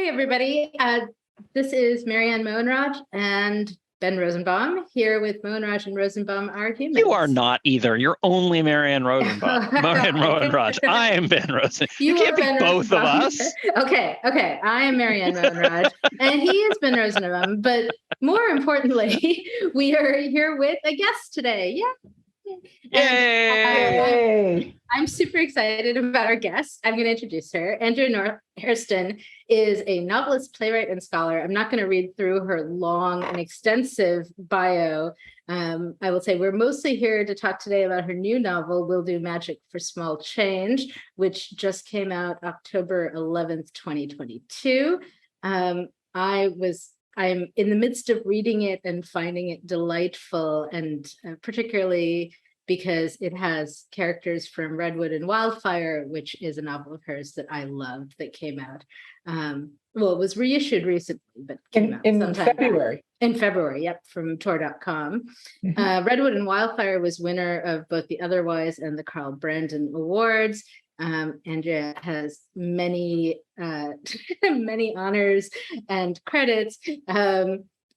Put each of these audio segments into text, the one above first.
Hey, everybody. This is Marianne Mohenraj and Ben Rosenbaum here with Mohenraj and Rosenbaum Are Humans. You are not either. You're only Marianne Rosenbaum. Marianne Mohenraj. I am Ben Rosenbaum. You can't be both of us. Okay. I am Marianne Mohenraj and he is Ben Rosenbaum. But more importantly, we are here with a guest today. Yay! I'm super excited about our guest. I'm going to introduce her. Andrea Hairston is a novelist, playwright, and scholar. I'm not going to read through her long and extensive bio. I will say we're mostly here to talk today about her new novel, We'll Do Magic for Small Change, which just came out October 11th, 2022. I'm in the midst of reading it and finding it delightful, and particularly because it has characters from Redwood and Wildfire, which is a novel of hers that I loved that came out. Well, it was reissued recently, but came out in February. In February, yep, from Tor.com. Redwood and Wildfire was winner of both the Otherwise and the Carl Brandon Awards. Andrea has many honors and credits.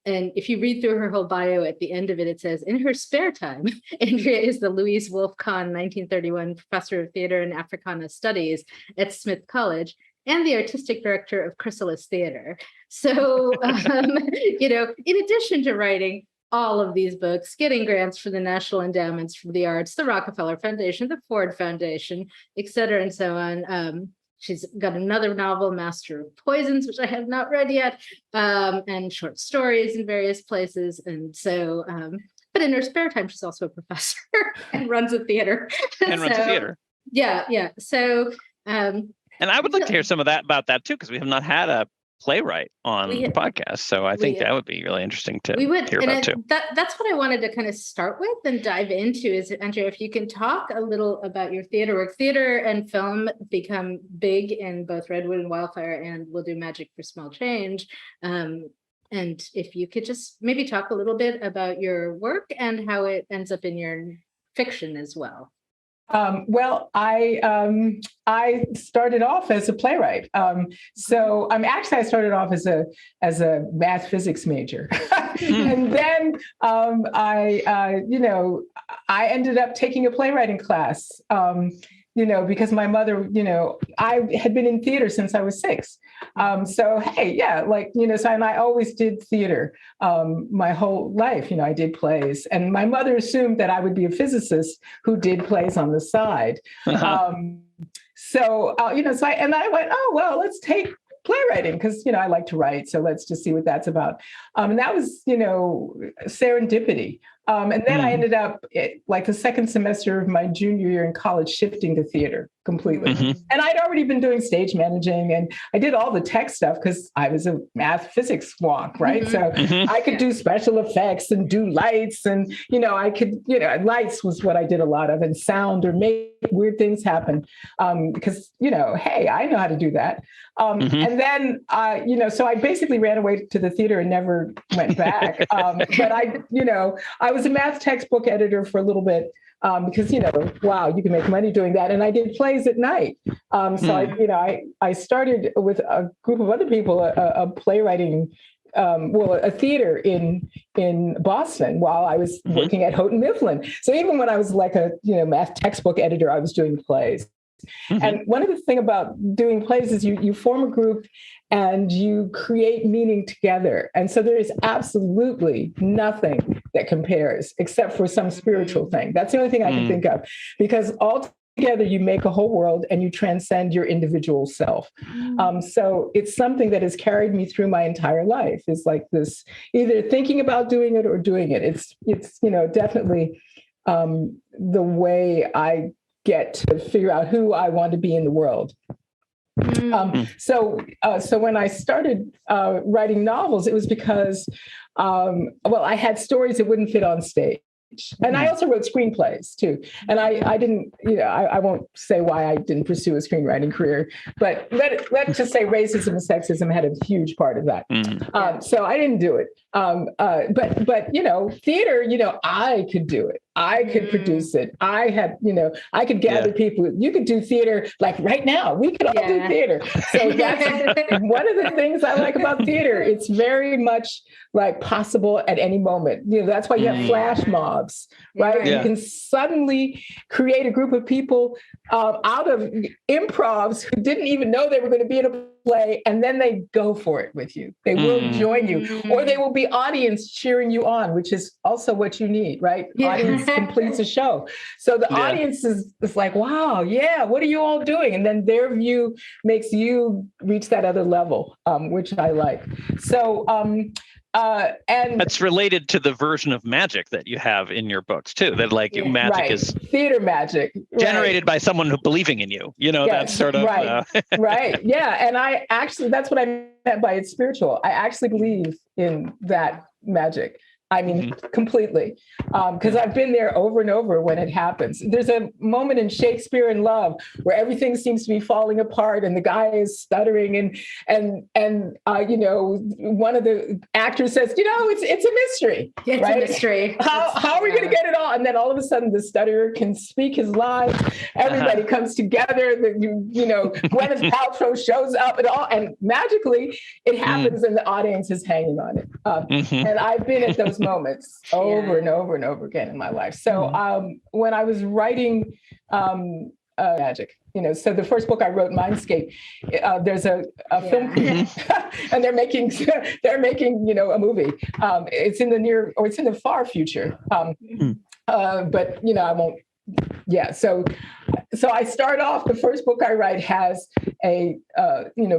And if you read through her whole bio, at the end of it, it says, in her spare time, Andrea is the Louise Wolfe Kahn 1931 Professor of Theater and Africana Studies at Smith College and the artistic director of Chrysalis Theater. So, in addition to writing all of these books, getting grants for the National Endowments for the Arts, the Rockefeller Foundation, the Ford Foundation, et cetera, and so on, she's got another novel, Master of Poisons, which I have not read yet, and short stories in various places. And so, but in her spare time, she's also a professor and runs a theater. Yeah. So, and I would like to hear some of that about that too, because we have not had a playwright on the podcast. So I think that would be really interesting to hear about too. That's what I wanted to kind of start with and dive into is, Andrea, if you can talk a little about your theater work. Theater and film become big in both Redwood and Wildfire and We'll Do Magic for Small Change. And if you could just maybe talk a little bit about your work and how it ends up in your fiction as well. Well, I started off as a playwright. I started off as a math physics major, and then I ended up taking a playwriting class. Because my mother, I had been in theater since I was 6. So and I always did theater my whole life. I did plays, and my mother assumed that I would be a physicist who did plays on the side. I went, oh, well, let's take playwriting because, I like to write. So let's just see what that's about. And that was, serendipity. And then I ended up the second semester of my junior year in college, shifting to theater completely. And I'd already been doing stage managing, and I did all the tech stuff because I was a math physics wonk, right? So I could do special effects and do lights, and, lights was what I did a lot of, and sound, or make weird things happen. Because, hey, I know how to do that. And then, so I basically ran away to the theater and never went back. But I was a math textbook editor for a little bit because, wow, you can make money doing that. And I did plays at night. I started with a group of other people, a playwriting, a theater in Boston while I was working at Houghton Mifflin. So even when I was like a, math textbook editor, I was doing plays. And one of the things about doing plays is you form a group and you create meaning together. And so there is absolutely nothing that compares except for some spiritual thing. That's the only thing I can think of, because all together you make a whole world and you transcend your individual self. So it's something that has carried me through my entire life. It's like this, either thinking about doing it or doing it. It's definitely the way I get to figure out who I want to be in the world. So when I started writing novels, it was because, I had stories that wouldn't fit on stage. And I also wrote screenplays too. And I didn't, I won't say why I didn't pursue a screenwriting career, but let's just say racism and sexism had a huge part of that. So I didn't do it. But theater, I could do it. I could produce it. I had, I could gather people. You could do theater like right now. We could all do theater. So that's one of the things I like about theater. It's very much like possible at any moment. That's why you have flash mobs, right? You can suddenly create a group of people out of improvs who didn't even know they were going to be in a play, and then they go for it with you. They will join you, or they will be audience cheering you on, which is also what you need, right? Audience completes a show. So the audience is like, wow, what are you all doing? And then their view makes you reach that other level, which I like. So, and that's related to the version of magic that you have in your books too. That magic is theater magic generated by someone who believing in you. That's sort of right. Yeah, and I actually that's what I meant by it's spiritual. I actually believe in that magic. I mean, completely, because I've been there over and over when it happens. There's a moment in Shakespeare in Love where everything seems to be falling apart, and the guy is stuttering, and one of the actors says, it's a mystery. It's a mystery. How are we going to get it all? And then all of a sudden, the stutterer can speak his lines. Everybody comes together. Gwyneth Paltrow shows up and magically it happens, and the audience is hanging on it. And I've been at those moments over and over and over again in my life. So when I was writing magic, so the first book I wrote, Mindscape, there's a film crew, and they're making a movie. It's in the far future. But I won't. Yeah. So I start off, the first book I write has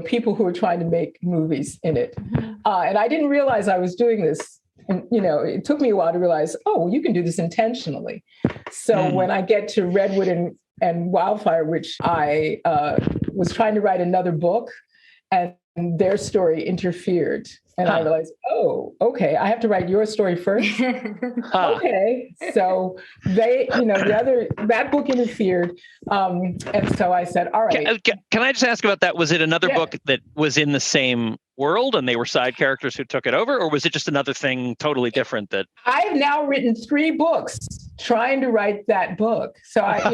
people who are trying to make movies in it. And I didn't realize I was doing this. And, it took me a while to realize, you can do this intentionally. So when I get to Redwood and Wildfire, which I was trying to write another book, and their story interfered. And I realized, okay, I have to write your story first. Okay. So that book interfered. And so I said, all right. Can I just ask about that? Was it another book that was in the same world and they were side characters who took it over? Or was it just another thing totally different that? I've now written 3 books trying to write that book. So so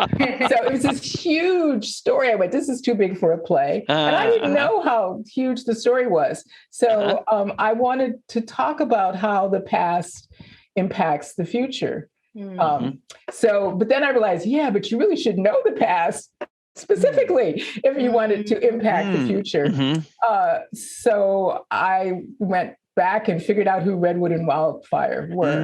it was this huge story. I went, this is too big for a play. And I didn't know how huge the story was. So I wanted to talk about how the past impacts the future. But then I realized, but you really should know the past specifically if you wanted to impact the future. So I went back and figured out who Redwood and Wildfire were.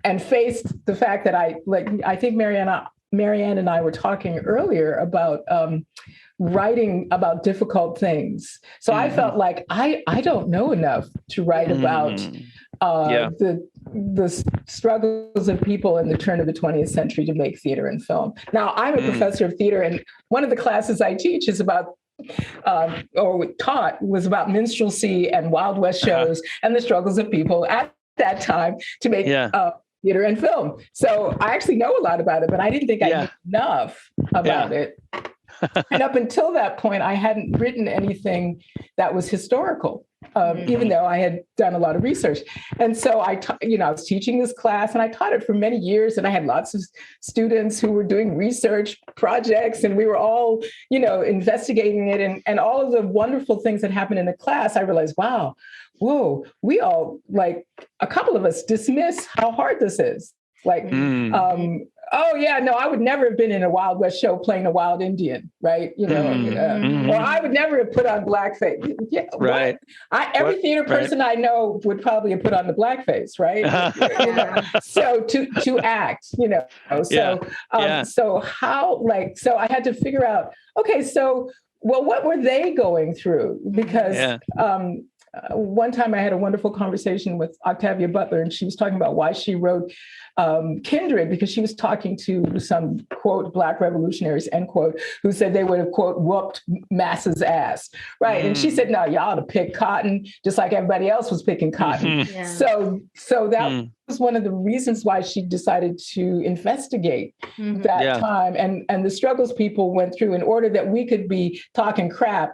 And faced the fact that I think Marianne and I were talking earlier about writing about difficult things. So I felt like I don't know enough to write about the struggles of people in the turn of the 20th century to make theater and film. Now, I'm a professor of theater, and one of the classes I teach is about taught was about minstrelsy and Wild West shows and the struggles of people at that time to make theater and film. So I actually know a lot about it, but I didn't think I knew enough about it. And up until that point, I hadn't written anything that was historical, even though I had done a lot of research. And so I was teaching this class, and I taught it for many years, and I had lots of students who were doing research projects, and we were all, investigating it, and all of the wonderful things that happened in the class. I realized, wow, whoa, we all, a couple of us dismiss how hard this is. I would never have been in a Wild West show playing a wild Indian, right? Or I would never have put on blackface. Yeah, right. Every theater person I know would probably have put on the blackface, right? So to act, So how, so I had to figure out, okay, so, what were they going through? Because one time I had a wonderful conversation with Octavia Butler, and she was talking about why she wrote Kindred, because she was talking to some, quote, Black revolutionaries, end quote, who said they would have, quote, whooped masses' ass, right? And she said, no, y'all ought to pick cotton, just like everybody else was picking cotton. So that was one of the reasons why she decided to investigate that time and the struggles people went through in order that we could be talking crap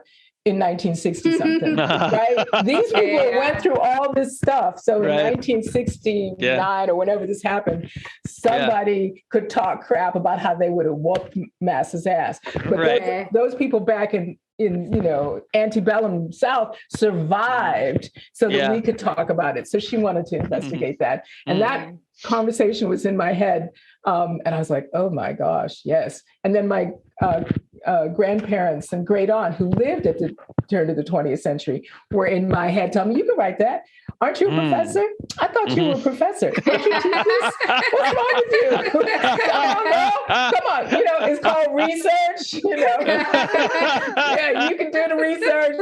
in 1960 something, right? These people went through all this stuff. So in 1969 or whenever this happened, somebody could talk crap about how they would have whooped Mass's ass. But those people back in antebellum South survived so that we could talk about it. So she wanted to investigate that. And that conversation was in my head. And I was like, oh my gosh, yes. And then my grandparents and great aunt who lived at the turn of the 20th century were in my head telling me, you can write that. Aren't you a professor? I thought you were a professor. Don't you teach this? What's wrong with you? Come on. It's called research. Yeah, you can do the research.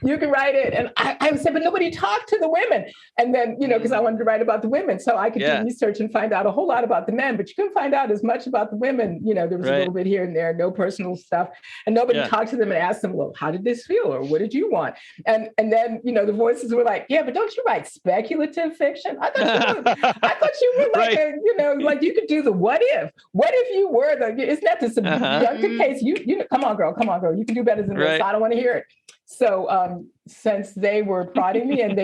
You can write it. And I said, but nobody talked to the women. And then, because I wanted to write about the women. So I could do research and find out a whole lot about the men, but you couldn't find out as much about the women. There was a little bit here and there, no personal stuff. And nobody talked to them and asked them, well, how did this feel? Or what did you want? And then, the voices were like, yeah, but don't you write speculative fiction? I thought you were like, like you could do the what if you were isn't that the subjunctive case? You come on, girl, you can do better than this. I don't want to hear it. So since they were prodding me and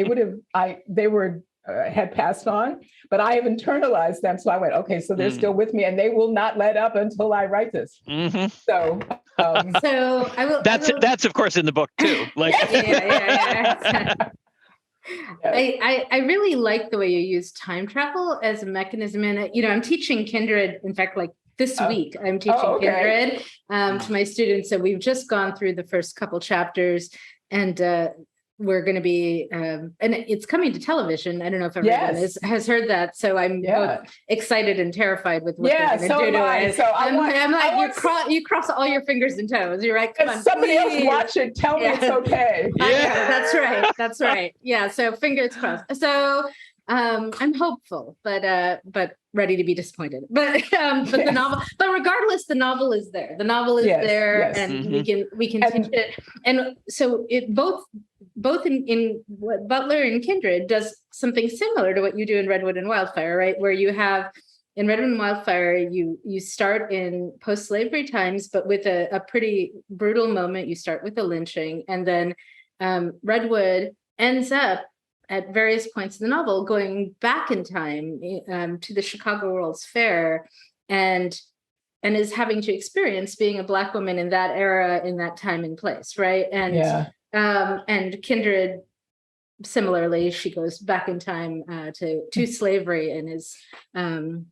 had passed on, but I have internalized them. So I went, okay, so they're still with me and they will not let up until I write this. So I will. That's of course in the book too. Like, I really like the way you use time travel as a mechanism. And, I'm teaching Kindred. In fact, like this week, I'm teaching Kindred to my students. So we've just gone through the first couple chapters and we're going to be, and it's coming to television. I don't know if everyone has heard that. So I'm both excited and terrified with what they're going to do to it. So I'm like, you cross all your fingers and toes. You're right. Come on, somebody else watch it. Tell me it's okay. That's right. That's right. Yeah. So fingers crossed. So I'm hopeful, but ready to be disappointed. But the novel. But regardless, the novel is there. The novel is there, and we can teach it. And so it both in what Butler and Kindred does something similar to what you do in Redwood and Wildfire, right? Where you have in Redwood and Wildfire, you start in post-slavery times, but with a pretty brutal moment. You start with a lynching, and then Redwood ends up at various points in the novel going back in time to the Chicago World's Fair, and is having to experience being a Black woman in that era, in that time and place, right? And Kindred, similarly, she goes back in time to slavery and is and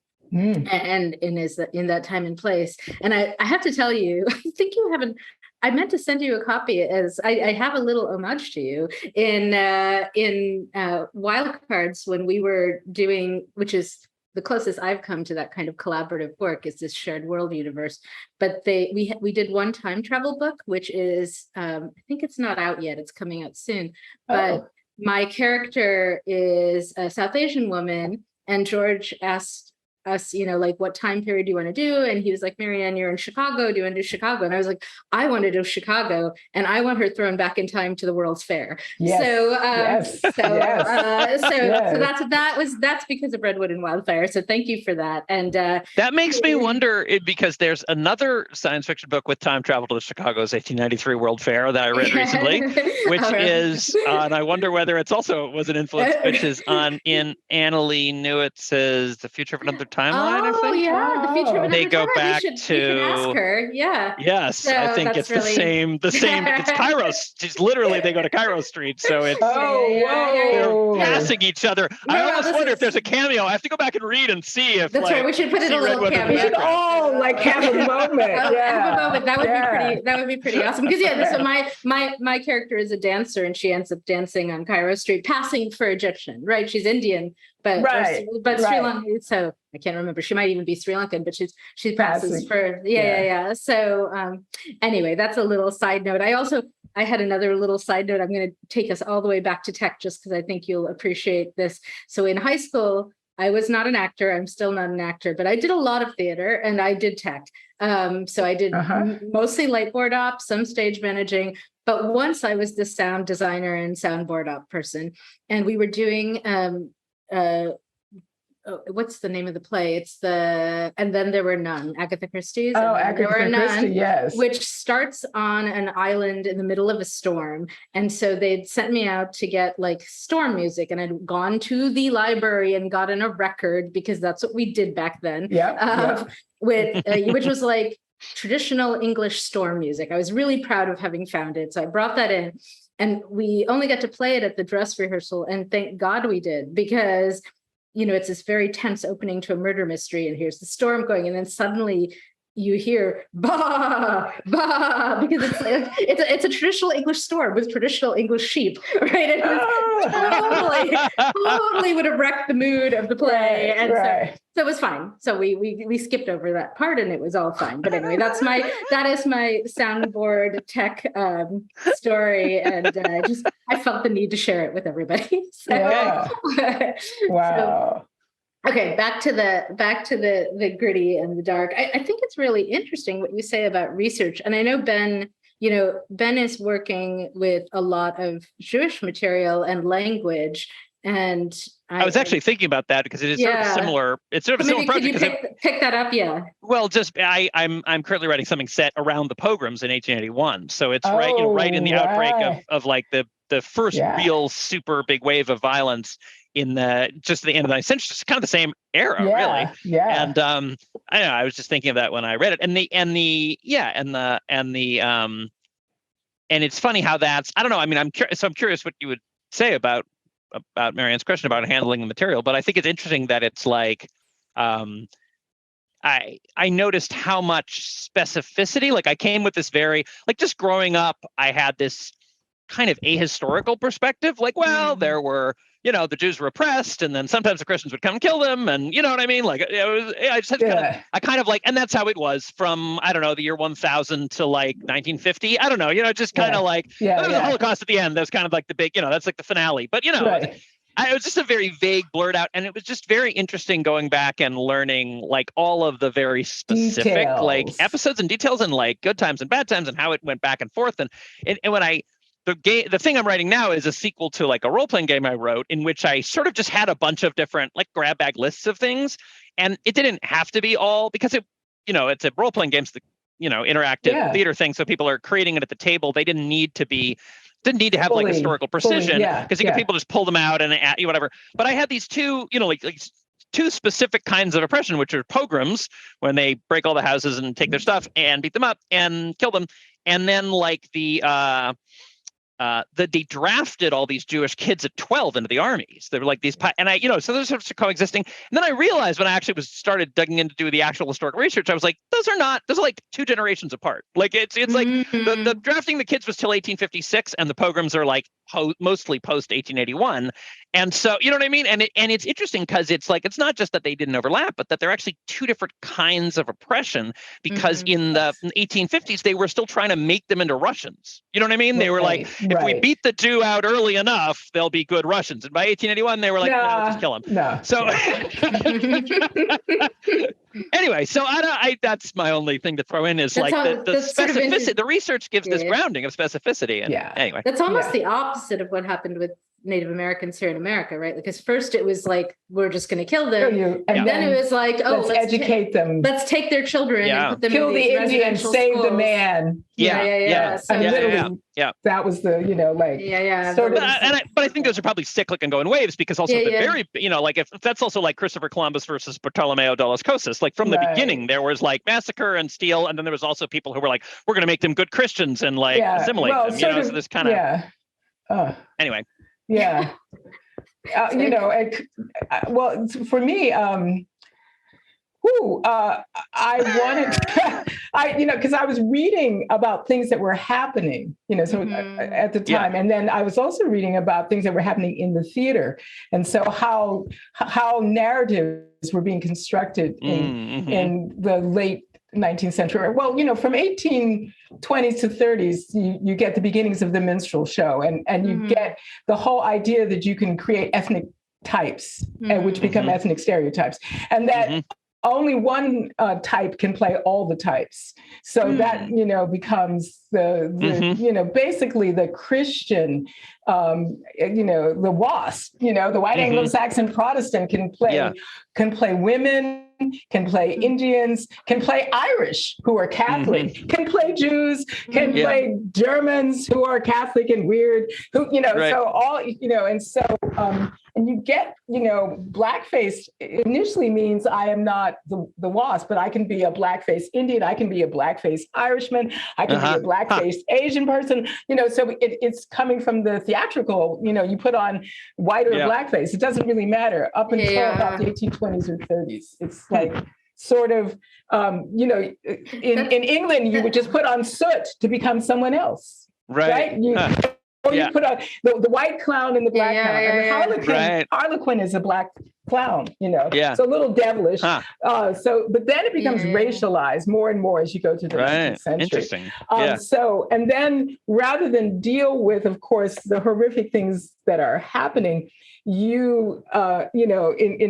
is in that time and place. And I have to tell you, I think you haven't. I meant to send you a copy as I have a little homage to you in Wildcards when we were doing, which is the closest I've come to that kind of collaborative work, is this shared world universe. But we did one time travel book, which is I think it's not out yet. It's coming out soon. But my character is a South Asian woman, and George asked us, like, what time period do you want to do? And he was like, Marianne, you're in Chicago. Do you want to do Chicago? And I was like, I want to do Chicago, and I want her thrown back in time to the World's Fair. So that's because of Redwood and Wildfire. So thank you for that. And that makes me wonder, because there's another science fiction book with time travel to the Chicago's 1893 World Fair that I read recently, which is, and I wonder whether it was an influence, which is in Annalee Newitz's The Future of Another Timeline, I think. The Future of Another Timeline. They go back we can ask her. Yes, so I think it's really the same. It's Kairos. It's literally, they go to Kairos Street, so it's they're passing each other. I almost wonder if there's a cameo. I have to go back and read and see if that's right. We should put in a little cameo. We should all have a moment. Have a moment. That would be pretty. That would be pretty awesome. Because so my character is a dancer, and she ends up dancing on Kairos Street, passing for Egyptian. Right? She's Indian. But Sri Lanka, so I can't remember. She might even be Sri Lankan, but she passes for So anyway, that's a little side note. I had another little side note. I'm going to take us all the way back to tech, just because I think you'll appreciate this. So in high school, I was not an actor. I'm still not an actor, but I did a lot of theater and I did tech. So I did mostly lightboard op, some stage managing. But once I was the sound designer and soundboard op person, and we were doing what's the name of the play? It's the And Then There Were None, Agatha Christie's. Oh, And Then There Were Agatha Christie, None, yes. which starts on an island in the middle of a storm. And so they'd sent me out to get like storm music, and I'd gone to the library and gotten a record, because that's what we did back then. With which was like traditional English storm music. I was really proud of having found it. So I brought that in, and we only got to play it at the dress rehearsal. And thank God we did, because it's this very tense opening to a murder mystery, and here's the storm going, and then suddenly you hear bah, bah, because it's a traditional English storm with traditional English sheep, right? And it totally would have wrecked the mood of the play. And so it was fine. So we skipped over that part, and it was all fine. But anyway, that is my soundboard tech story, and I felt the need to share it with everybody. Wow. So, okay, back to the gritty and the dark. I think it's really interesting what you say about research. And I know Ben is working with a lot of Jewish material and language. And I was actually thinking about that, because it is sort of similar. It's sort of a similar project. Could you pick that up? Yeah. Well, I'm currently writing something set around the pogroms in 1881. So it's right in the outbreak of like the first real super big wave of violence in just the end of the 19th century. It's kind of the same era, really. Yeah. And I don't know, I was just thinking of that when I read it. And it's funny how that's, I don't know. I mean, I'm curious what you would say about Marianne's question about handling the material, but I think it's interesting that it's like, I noticed how much specificity, like I came with this very, like just growing up, I had this kind of ahistorical perspective, like, well, there were, the Jews were oppressed, and then sometimes the Christians would come and kill them, and you know what I mean? Like, I just had kind of like, and that's how it was from, I don't know, the year 1000 to like 1950. I don't know, just kind of like, the Holocaust at the end, that's kind of like the big, that's like the finale. But, it was just a very vague, blurred out, and it was just very interesting going back and learning like all of the very specific like episodes and details, and like good times and bad times, and how it went back and forth. And when the thing I'm writing now is a sequel to like a role-playing game I wrote, in which I sort of just had a bunch of different like grab bag lists of things, and it didn't have to be all, because it's a role-playing game, so interactive theater thing, so people are creating it at the table. They didn't need to have like historical precision, because people just pull them out and whatever. But I had these two, like two specific kinds of oppression, which are pogroms, when they break all the houses and take their stuff and beat them up and kill them, and then like they drafted all these Jewish kids at 12 into the armies. They were like these, and so those are coexisting. And then I realized when I actually started digging in to do the actual historical research, I was like, those are like two generations apart. Like it's like the drafting the kids was till 1856, and the pogroms are like mostly post 1881. And so, you know what I mean? And it's interesting, because it's like, it's not just that they didn't overlap, but that they're actually two different kinds of oppression, because in the 1850s, they were still trying to make them into Russians. You know what I mean? They were like, if we beat the Jew out early enough, they'll be good Russians. And by 1881, they were like, no, just kill them. No. So anyway, so that's my only thing to throw in, is that's like the specificity. Sort of the research gives this grounding of specificity. And anyway, that's almost the opposite of what happened with Native Americans here in America, right? Because first it was like, we're just going to kill them, and then it was like, let's educate them. Let's take their children and put them kill in the these Indian, save schools. the man. That was the But I think those are probably cyclic and go in waves, because also very like if that's also like Christopher Columbus versus Bartolomeo de las Casas. Like from the beginning, there was like massacre and steal, and then there was also people who were like, we're going to make them good Christians and like assimilate them. So this kind of anyway. Yeah. Well, for me, I wanted, because I was reading about things that were happening, at the time. And then I was also reading about things that were happening in the theater. And so how narratives were being constructed in the late 19th century. Well, from 1820s to 30s, you get the beginnings of the minstrel show, and you get the whole idea that you can create ethnic types, which become ethnic stereotypes, and that only one type can play all the types. So that, becomes basically the Christian, the WASP, the white Anglo-Saxon Protestant can play women, can play Indians, can play Irish who are Catholic, can play Jews, can play Germans who are Catholic and weird, so all, and you get, blackface initially means I am not the WASP, but I can be a blackface Indian, I can be a blackface Irishman, I can be a blackface Asian person, so it's coming from the theatrical, you put on white or blackface. It doesn't really matter up until about the 1820s or 30s. It's like sort of, in England, you would just put on soot to become someone else, right? You put on the white clown and the black clown. And Harlequin is a black clown, so a little devilish. But then it becomes racialized more and more as you go to the 19th century. Interesting. And then rather than deal with, of course, the horrific things that are happening, in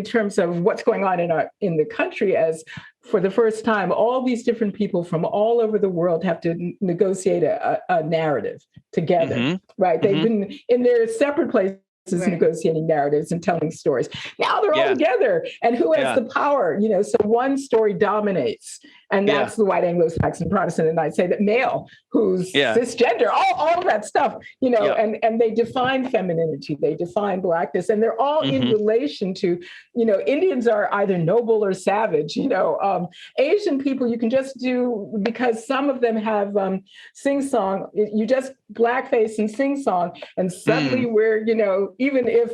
terms of what's going on in the country, as for the first time, all these different people from all over the world have to negotiate a narrative together, right? They've been in their separate places negotiating narratives and telling stories. Now they're all together, and who has the power? So one story dominates, and that's the white Anglo-Saxon Protestant. And I'd say that male, who's cisgender, all of that stuff, and they define femininity, they define blackness, and they're all in relation to, Indians are either noble or savage. Asian people you can just do because some of them have sing-song. You just blackface and sing-song, and suddenly we're, even if,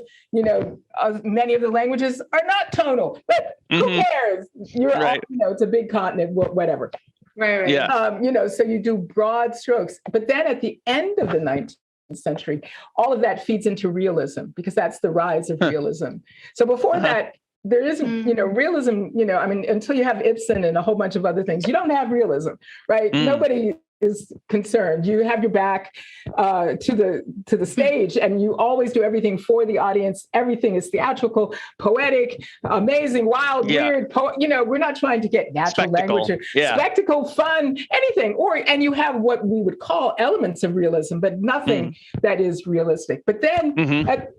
many of the languages are not tonal, but who cares? You're all, it's a big continent, whatever. Right. Yeah. So you do broad strokes. But then at the end of the 19th century, all of that feeds into realism, because that's the rise of realism. So before that, there isn't, realism, until you have Ibsen and a whole bunch of other things, you don't have realism, right? Nobody is concerned. You have your back to the stage, and you always do everything for the audience. Everything is theatrical, poetic, amazing, wild, weird. We're not trying to get natural language, or spectacle, fun, anything. And you have what we would call elements of realism, but nothing that is realistic. But then, at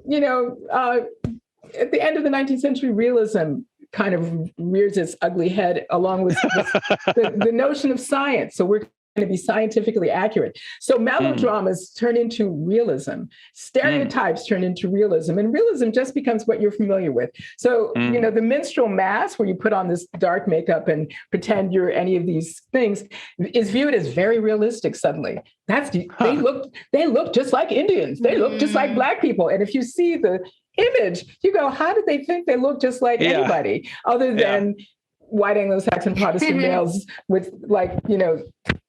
the end of the 19th century, realism kind of rears its ugly head along with the notion of science. So we're going to be scientifically accurate. So melodramas turn into realism, stereotypes turn into realism, and realism just becomes what you're familiar with. So, the minstrel mask, where you put on this dark makeup and pretend you're any of these things, is viewed as very realistic suddenly. They look just like Indians. They look just like Black people. And if you see the image, you go, how did they think they look just like anybody other than white Anglo-Saxon Protestant males with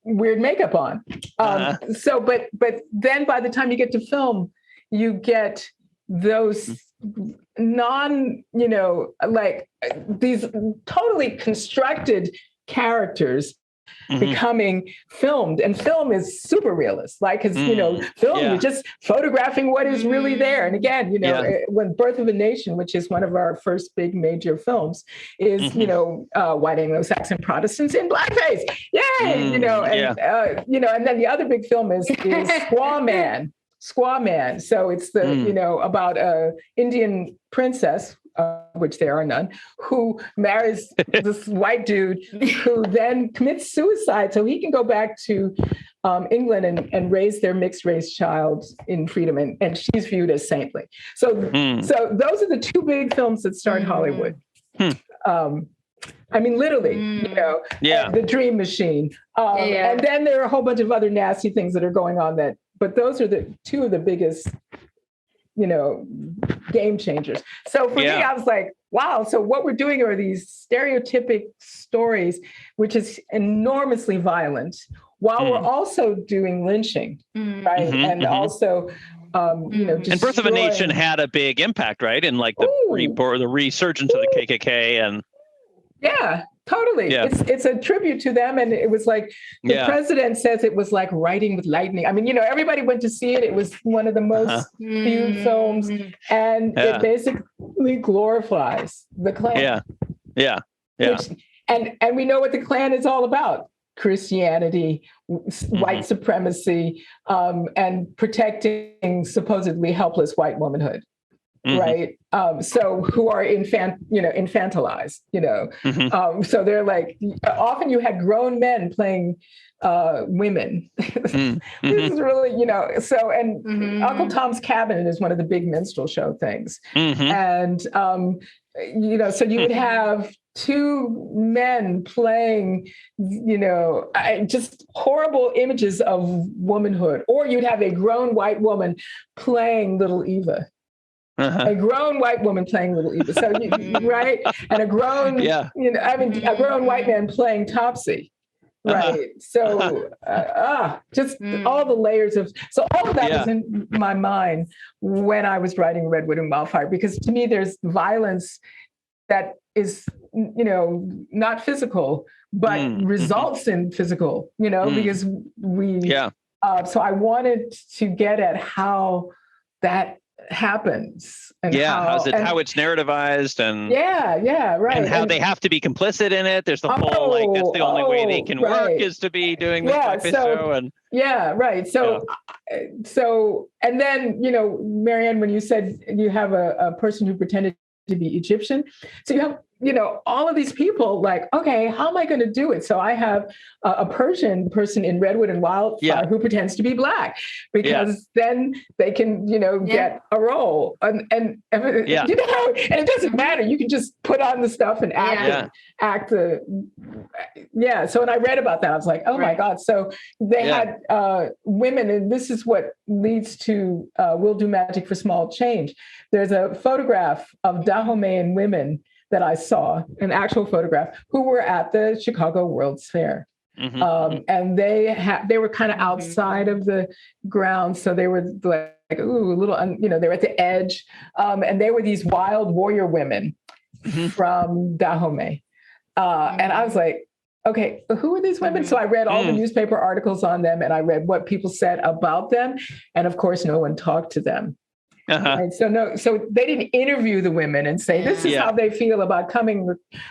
weird makeup on? But then by the time you get to film, you get those these totally constructed characters becoming filmed, and film is super realist, because film, you're just photographing what is really there. And again, when Birth of a Nation, which is one of our first big major films, is white Anglo-Saxon Protestants in blackface, yay! And then the other big film is Squaw Man. So it's about a Indian princess, which there are none, who marries this white dude who then commits suicide so he can go back to England and raise their mixed race child in freedom. And she's viewed as saintly. So those are the two big films that start Hollywood. Literally, the Dream Machine. And then there are a whole bunch of other nasty things that are going on but those are the two of the biggest game changers. So for me, I was like, wow, so what we're doing are these stereotypic stories, which is enormously violent, while we're also doing lynching, right? And also, and Birth of a Nation had a big impact, right? In the resurgence of the KKK and... Yeah, totally. Yeah. It's a tribute to them. And it was like, the president says it was like writing with lightning. Everybody went to see it. It was one of the most viewed films. And it basically glorifies the Klan. Yeah. Yeah. Which, and we know what the Klan is all about: Christianity, white supremacy, and protecting supposedly helpless white womanhood. Right. So who are infantilized, so they're like, often you had grown men playing women. This is really, so, and Uncle Tom's Cabin is one of the big minstrel show things. And, so you would have two men playing, just horrible images of womanhood, or you'd have a grown white woman playing Little Eva. A grown white woman playing Little Eva, so right, and a grown, a grown white man playing Topsy, right? So, just all the layers of, so all of that was in my mind when I was writing Redwood and Wildfire, because to me, there's violence that is, not physical, but results in physical, because we, so I wanted to get at how that happens and how it's narrativized and right, and how they have to be complicit in it. There's the whole like that's the only way they can work is to be doing this type of show. And so and then Marianne, when you said you have a person who pretended to be Egyptian, so you have all of these people like, okay, how am I going to do it? So I have a Persian person in Redwood and Wildfire who pretends to be Black, because then they can, get a role. And and it doesn't matter. You can just put on the stuff and act. So when I read about that, I was like, oh my God. So they had women, and this is what leads to We'll Do Magic for Small Change. There's a photograph of Dahomean women that I saw, an actual photograph, who were at the Chicago World's Fair. And they were kind of outside of the ground. So they were like, a little, they were at the edge. And they were these wild warrior women from Dahomey. And I was like, okay, who are these women? So I read all the newspaper articles on them, and I read what people said about them. And of course, no one talked to them. Right? So they didn't interview the women and say, this is how they feel about coming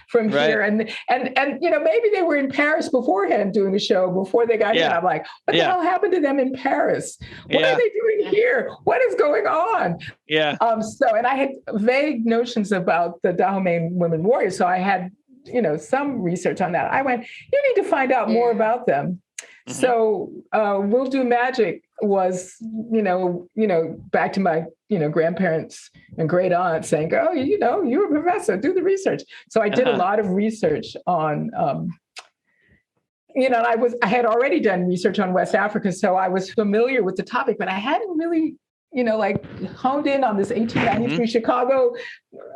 from here. And maybe they were in Paris beforehand doing the show before they got here. And I'm like, what the hell happened to them in Paris? What are they doing here? What is going on? And I had vague notions about the Dahomey women warriors. So I had, some research on that. I went, you need to find out more about them. So We'll Do Magic was, back to my, grandparents and great aunt saying, oh, you're a professor, do the research. So I did a lot of research on, I had already done research on West Africa, so I was familiar with the topic, but I hadn't really, honed in on this 1893 Chicago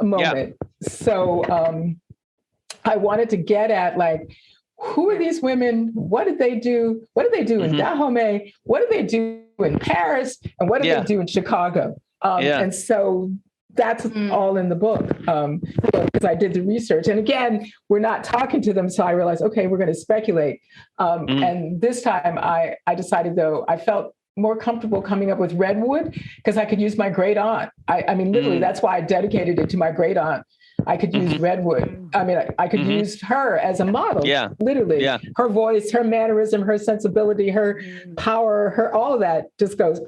moment. So I wanted to get at who are these women? What did they do? What did they do in Dahomey? What did they do in Paris? And what did they do in Chicago? And so that's all in the book, because I did the research. And again, we're not talking to them. So I realized, okay, we're going to speculate. And this time I decided, though, I felt more comfortable coming up with Redwood because I could use my great aunt. I mean, literally, that's why I dedicated it to my great aunt. I could use Redwood. I mean, I could use her as a model. Literally. Her voice, her mannerism, her sensibility, her power, her all of that just goes,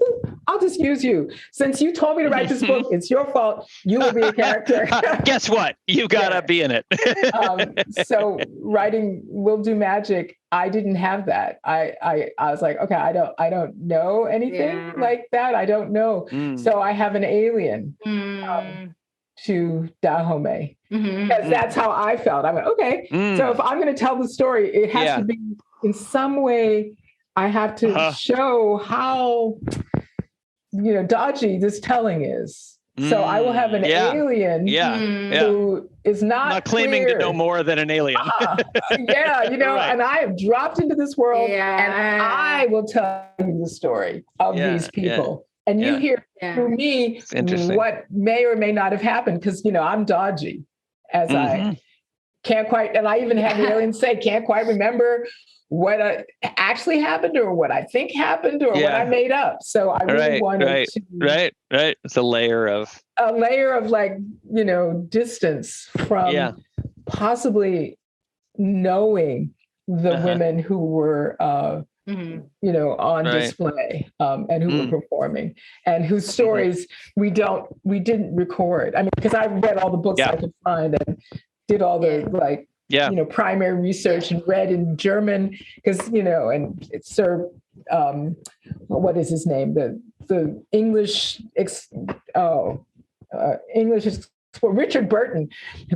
I'll just use you. Since you told me to write this book, it's your fault. You will be a character. Guess what? You gotta be in it. So writing We'll Do Magic, I didn't have that. I was like, okay, I don't know anything like that. I don't know. So I have an alien. To Dahomey, because that's how I felt. I went, okay, so if I'm going to tell the story, it has to be in some way. I have to show how, dodgy this telling is. So I will have an alien who is not claiming to know more than an alien. And I have dropped into this world, and I will tell you the story of these people. And you hear through me what may or may not have happened, because, I'm dodgy, as I can't quite, and I even have the aliens say, can't quite remember what actually happened or what I think happened or what I made up. So I really wanted to... Right. It's a layer of distance from possibly knowing the women who were, on display, and who were performing, and whose stories we didn't record. I mean, because I read all the books I could find and did all the primary research and read in German because, and it served, what is his name? The English, Richard Burton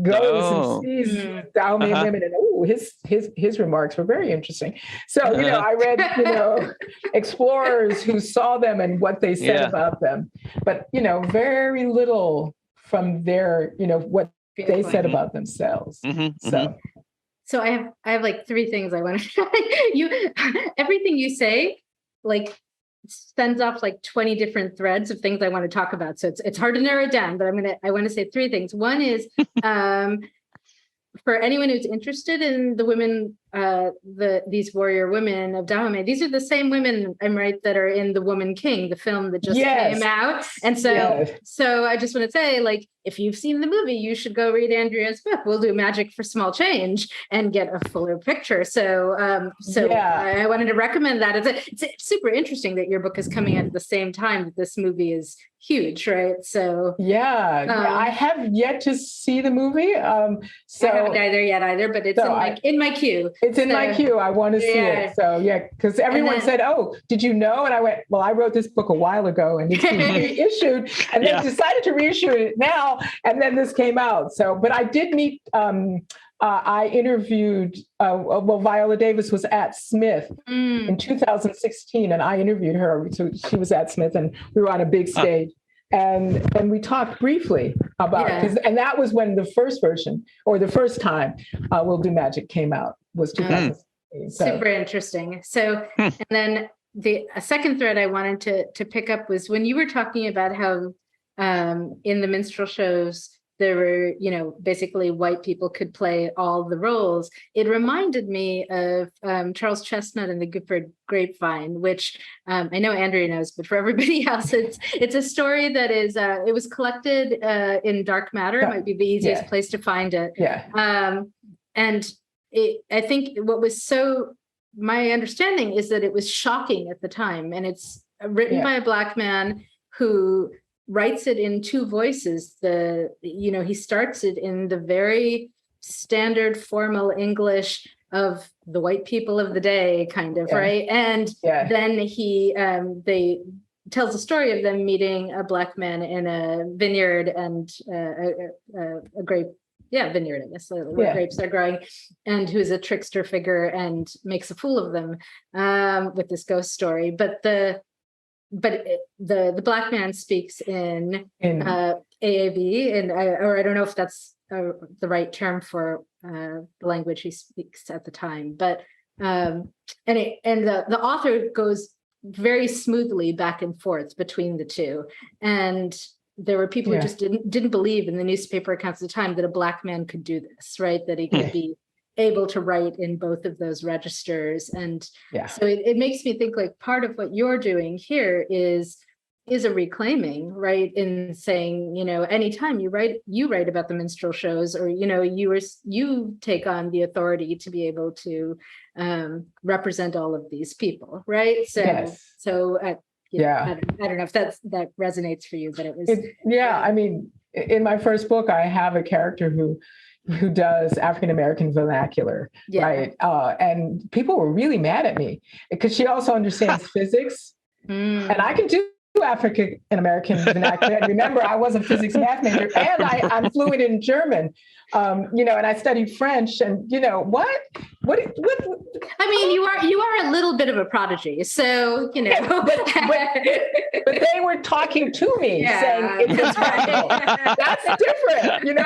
goes and sees Dahomey women, and his remarks were very interesting. So, I read, explorers who saw them and what they said about them, but, very little from their, what they said about themselves. So I have like three things I want to everything you say, like, sends off like 20 different threads of things I want to talk about. So it's hard to narrow it down, but I want to say three things. One is, for anyone who's interested in the women, these warrior women of Dahomey, these are the same women, I'm right, that are in The Woman King, the film that just came out. And so I just want to say, like, if you've seen the movie, you should go read Andrea's book. We'll do Magic for Small Change and get a fuller picture. So I wanted to recommend that. It's super interesting that your book is coming out at the same time that this movie is huge, right? So I have yet to see the movie. I haven't either, but it's in my queue. It's in my queue. I want to see it. So because everyone said, "Oh, did you know?" And I went, "Well, I wrote this book a while ago, and it's being reissued, and they decided to reissue it now." And then this came out. So, but I did meet. I interviewed. Viola Davis was at Smith in 2016, and I interviewed her. So she was at Smith, and we were on a big stage. And we talked briefly about and that was when the first version, or the first time We'll Do Magic came out, was 2016. Super interesting. So, and then a second thread I wanted to pick up was when you were talking about how in the minstrel shows there were, basically white people could play all the roles. It reminded me of Charles Chestnut and the Gifford Grapevine, which I know Andrea knows, but for everybody else, it's a story that is, it was collected in Dark Matter. It might be the easiest place to find it. And I think what was my understanding is that it was shocking at the time, and it's written by a Black man who writes it in two voices. He starts it in the very standard formal English of the white people of the day, kind of, right? And then they tells a story of them meeting a Black man in a vineyard and a grape vineyard, I guess, where grapes are growing, and who's a trickster figure and makes a fool of them with this ghost story. But the Black man speaks in AAV, and I don't know if that's the right term for the language he speaks at the time. But the author goes very smoothly back and forth between the two, and there were people who just didn't believe in the newspaper accounts at the time that a Black man could do this, right? That he could be able to write in both of those registers. And so it makes me think, like, part of what you're doing here is a reclaiming, right? In saying, anytime you write about the minstrel shows, or, you take on the authority to be able to represent all of these people, right? So I don't know if that resonates for you, but it was. I mean, in my first book, I have a character who does African-American vernacular, right? And people were really mad at me because she also understands physics, and I can do African-American vernacular. And remember, I was a physics math major, and I'm fluent in German, and I studied French, and what? I mean, you are a little bit of a prodigy, so but they were talking to me, saying it's impossible. That's different,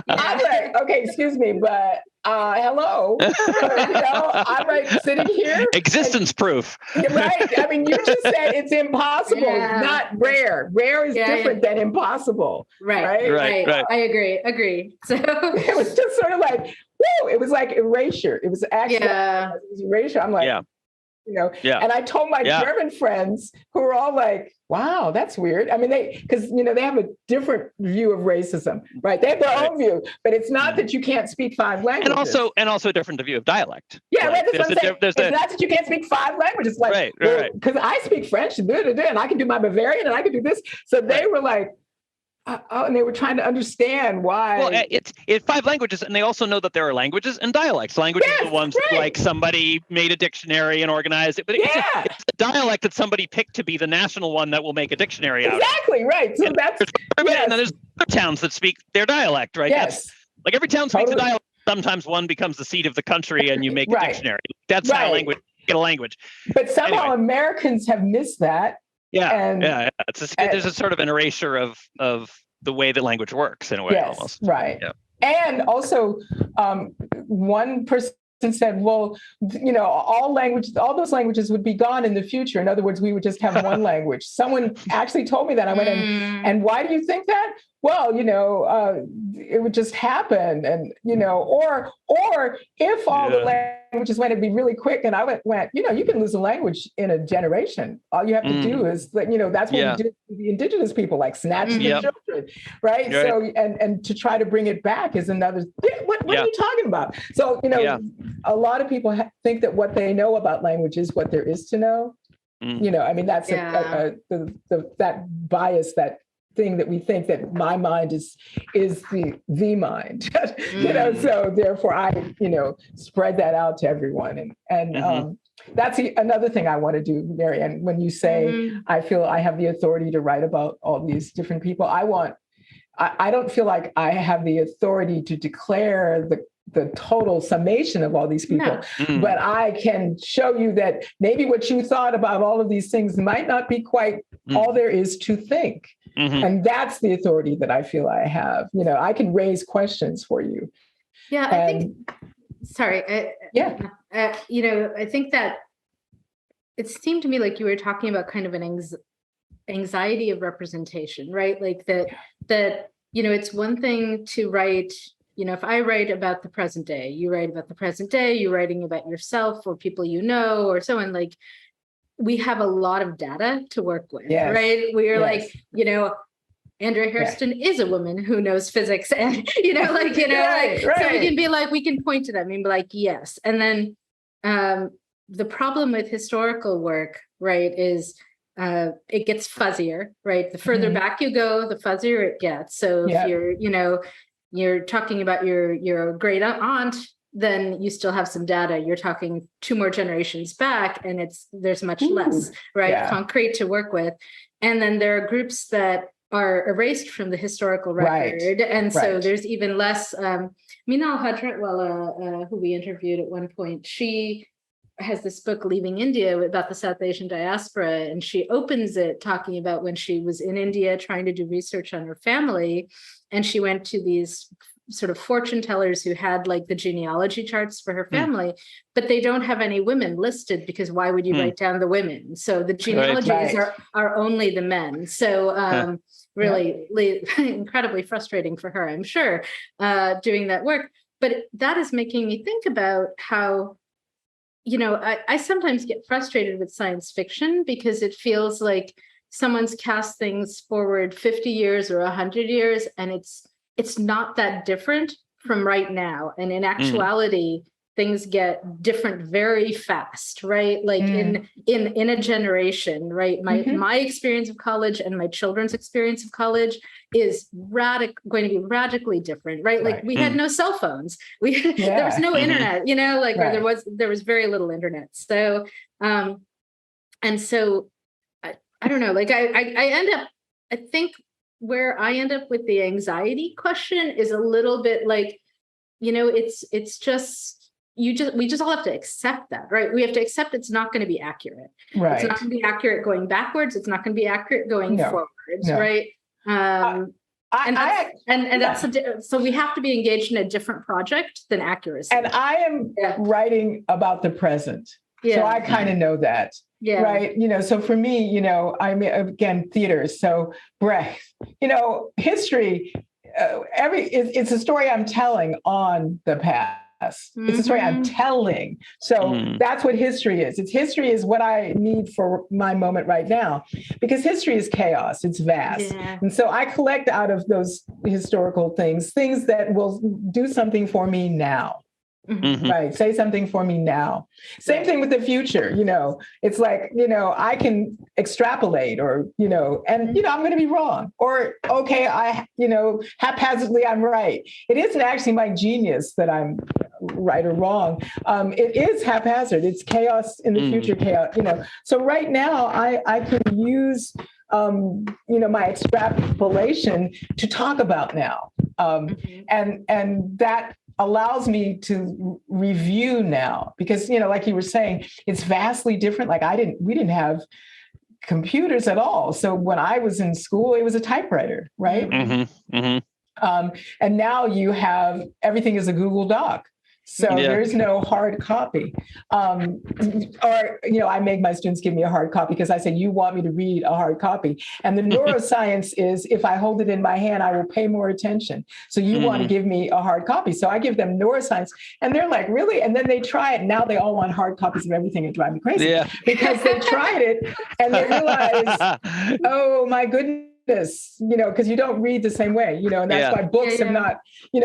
I'm like, okay, excuse me, but hello, I'm like sitting here. Existence proof. Right. I mean, you just said it's impossible, not rare. Rare is different than impossible. Right. I agree. So it was just sort of like, whoa, it was like erasure. It was actually erasure. I'm like, And I told my German friends who were all like, wow, that's weird. I mean, because they have a different view of racism, right? They have their own view, but it's not that you can't speak 5 languages. And also a different view of dialect. Yeah, right. That's what I'm saying. It's not that you can't speak 5 languages. Like, because I speak French and I can do my Bavarian and I can do this. So they were like, and they were trying to understand why. Well, it's 5 languages, and they also know that there are languages and dialects. Languages are the ones like somebody made a dictionary and organized it, but it's a dialect that somebody picked to be the national one that will make a dictionary out. Exactly, right. So and and then there's other towns that speak their dialect, right? Yes. Like every town speaks a dialect. Sometimes one becomes the seat of the country, and you make a dictionary. That's how language get a language. But somehow Americans have missed that. There's a sort of an erasure of the way that language works in a way, almost. Right. Yeah. And also, one person said, well, all those languages would be gone in the future. In other words, we would just have one language. Someone actually told me that. I went, and why do you think that? Well, it would just happen. And, or if all the languages went, it'd be really quick. And I went, you can lose a language in a generation. All you have to do is, that's what we did to the indigenous people, like snatch the children, right? So, and to try to bring it back is another, what are you talking about? So, a lot of people think that what they know about language is what there is to know. I mean, that's that bias, that thing that we think that my mind is the mind, so therefore I, spread that out to everyone. And that's another thing I want to do, Mary Ann. When you say, I feel I have the authority to write about all these different people, I don't feel like I have the authority to declare the total summation of all these people, but I can show you that maybe what you thought about all of these things might not be quite all there is to think. And that's the authority that I feel I have. I can raise questions for you. Yeah, I think, sorry. I think that it seemed to me like you were talking about kind of an anxiety of representation, right? Like that, it's one thing to write, if I write about the present day, you write about the present day, you're writing about yourself or people or so on, like, we have a lot of data to work with, right? We are like, Andrea Hairston is a woman who knows physics and, so we can be like, we can point to them and be like, yes. And then the problem with historical work, right, is it gets fuzzier, right? The further back you go, the fuzzier it gets. So if you're talking about your great aunt, then you still have some data. You're talking 2 more generations back, and there's much less, right, concrete to work with. And then there are groups that are erased from the historical record, and so there's even less. Minal Hadratwala, who we interviewed at one point, she has this book, Leaving India, about the South Asian diaspora, and she opens it talking about when she was in India trying to do research on her family, and she went to these sort of fortune tellers who had like the genealogy charts for her family, but they don't have any women listed, because why would you write down the women? So the genealogies are only the men. So really incredibly frustrating for her, I'm sure, doing that work. But that is making me think about how, I sometimes get frustrated with science fiction because it feels like someone's cast things forward 50 years or 100 years, and it's not that different from right now. And in actuality, things get different very fast, right? Like in a generation, right? My experience of college and my children's experience of college is going to be radically different, right? Like we had no cell phones. There was no internet, or there was very little internet. So, and so I don't know, like I think where I end up with the anxiety question is a little bit like, it's just, we just all have to accept that, right? We have to accept it's not going to be accurate. Right. It's not going to be accurate going backwards. It's not going to be accurate going forwards, right? So we have to be engaged in a different project than accuracy. And I am writing about the present. So I kind of know that. Yeah. Right. So for me, I'm again, theater. So Brecht, history, it's a story I'm telling on the past. It's a story I'm telling. So that's what history is. History is what I need for my moment right now, because history is chaos. It's vast. Yeah. And so I collect out of those historical things that will do something for me now. Right. Say something for me now. Same thing with the future. It's like, I can extrapolate or, and, I'm going to be wrong, or, okay, haphazardly, I'm right. It isn't actually my genius that I'm right or wrong. It is haphazard. It's chaos in the future, chaos, So right now I can use, my extrapolation to talk about now. And that allows me to review now, because, like you were saying, it's vastly different. Like we didn't have computers at all. So when I was in school, it was a typewriter, right? And now you have, everything is a Google Doc. So there's no hard copy. I make my students give me a hard copy because I say, you want me to read a hard copy. And the neuroscience is, if I hold it in my hand, I will pay more attention. So you want to give me a hard copy. So I give them neuroscience and they're like, really? And then they try it. Now they all want hard copies of everything and drive me crazy because they tried it and they realize, oh my goodness, because you don't read the same way, and that's why books have not,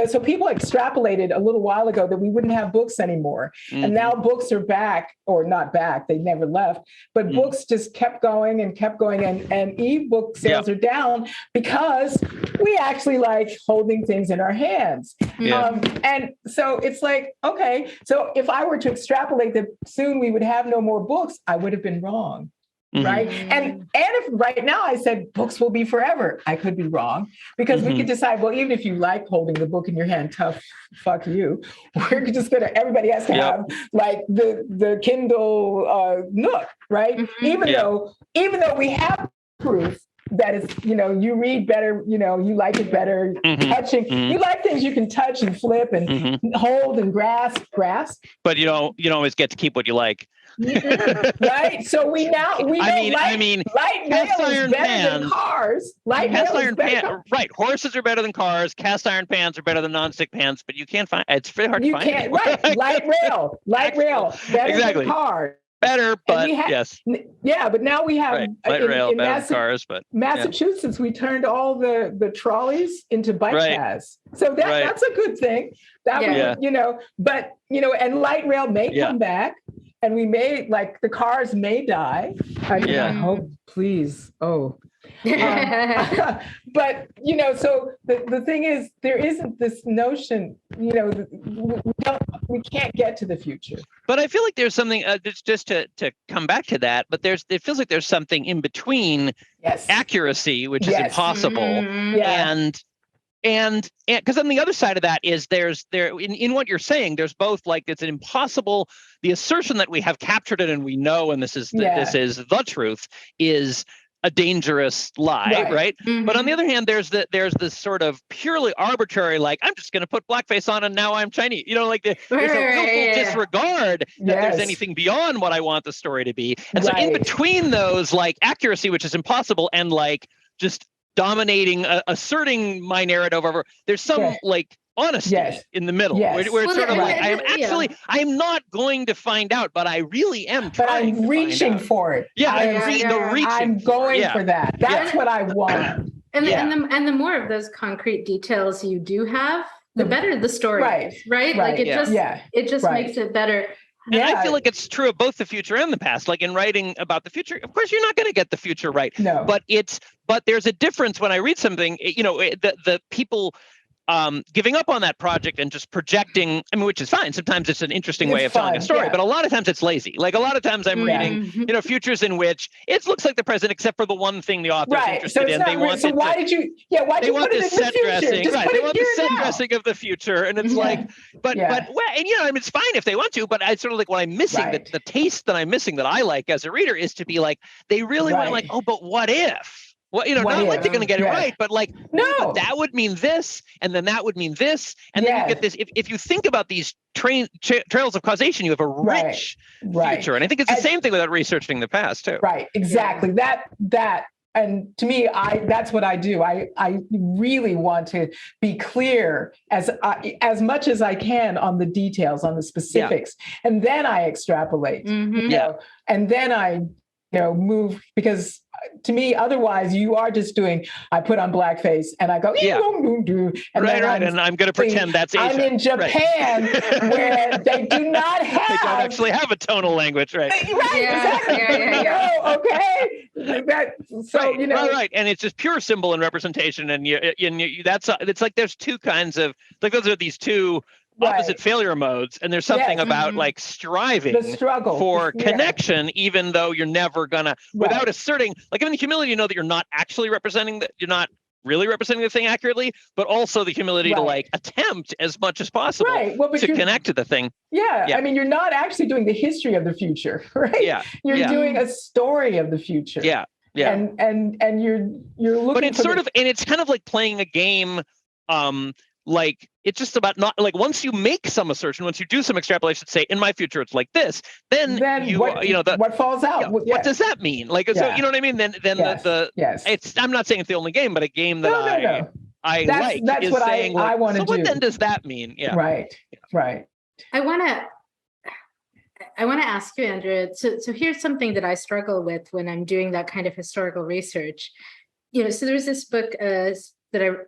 so people extrapolated a little while ago that we wouldn't have books anymore. And now books are back, or not back, they never left, but books just kept going and ebook sales are down because we actually like holding things in our hands. And so it's like, okay, so if I were to extrapolate that soon we would have no more books, I would have been wrong. Right. And if right now I said books will be forever, I could be wrong, because we could decide, well, even if you like holding the book in your hand, tough, fuck you. We're just everybody has to have like the Kindle Nook, right? Even though we have proof that is, you read better, you like it better, touching, you like things you can touch and flip and hold and grasp. But you don't always get to keep what you like. Right. So we know light rail is better than cars. Right. Horses are better than cars. Cast iron pans are better than nonstick pans, but you can't find, it's very hard to find. You can't, right. Light rail, better than cars. Better, but yes. Yeah, but now we have light rail, better than cars, but Massachusetts, we turned all the trolleys into bike paths. So that's a good thing. And light rail may come back. And we may, like, the cars may die. I hope, please. Oh. But, so the thing is, there isn't this notion, we can't get to the future. But I feel like there's something, just to come back to that, but it feels like there's something in between accuracy, which is impossible, and because on the other side of that is in what you're saying, there's both like it's an impossible, the assertion that we have captured it and we know, and this is the truth, is a dangerous lie, right? But on the other hand, there's this sort of purely arbitrary, like, I'm just going to put blackface on and now I'm Chinese. There's a willful disregard that there's anything beyond what I want the story to be. And so in between those, like, accuracy, which is impossible, and like just dominating, asserting my narrative over, there's some like honesty in the middle, where it's sort of like, I am not going to find out, but I really am trying. But I'm reaching for it. I'm going for that. That's what I want. And the more of those concrete details you do have, the better the story is, right? Like it just makes it better. And I feel like it's true of both the future and the past. Like in writing about the future, of course, you're not going to get the future right. No. But there's a difference when I read something, the people giving up on that project and just projecting, which is fine. Sometimes it's an interesting way of telling a story, but a lot of times it's lazy. Like a lot of times I'm reading, futures in which it looks like the present, except for the one thing the author is interested in. They want why did you put it in the set dressing, future? They want the set dressing of the future. And it's it's fine if they want to, but I sort of like what I'm missing, the taste that I'm missing that I like as a reader is to be like, they really want to like, oh, but what if? Well, not like they're going to get it right, but like, no, that would mean this, and then that would mean this, and then you get this. If you think about these trails of causation, you have a rich future, and I think it's the same thing without researching the past too. Right, exactly. That and to me, that's what I do. I really want to be clear as much as I can on the details, on the specifics, and then I extrapolate. You know, and then I move, because to me, otherwise you are just doing, I put on blackface and I go, and right. And I'm going to pretend that's Asia. I'm in Japan where they do not have. They don't actually have a tonal language, right? Right, exactly. Okay. Right. And it's just pure symbol and representation. And it's like there's two kinds of, like those are these two opposite failure modes, and there's something about like striving, the struggle for connection, even though you're never gonna, without asserting, like in the humility, that you're not actually representing that, you're not really representing the thing accurately, but also the humility to like attempt as much as possible to connect to the thing. I mean, you're not actually doing the history of the future, right? You're doing a story of the future. And you're looking, but it's and it's kind of like playing a game. Like it's just about not like, once you make some assertion, once you do some extrapolation, say in my future it's like this, then what falls out? What does that mean? Like, so you know what I mean? Then it's, I'm not saying it's the only game, but a game that I like that's is what saying, I want to do. What then does that mean? Right. I want to ask you, Andrea. So here's something that I struggle with when I'm doing that kind of historical research. So there's this book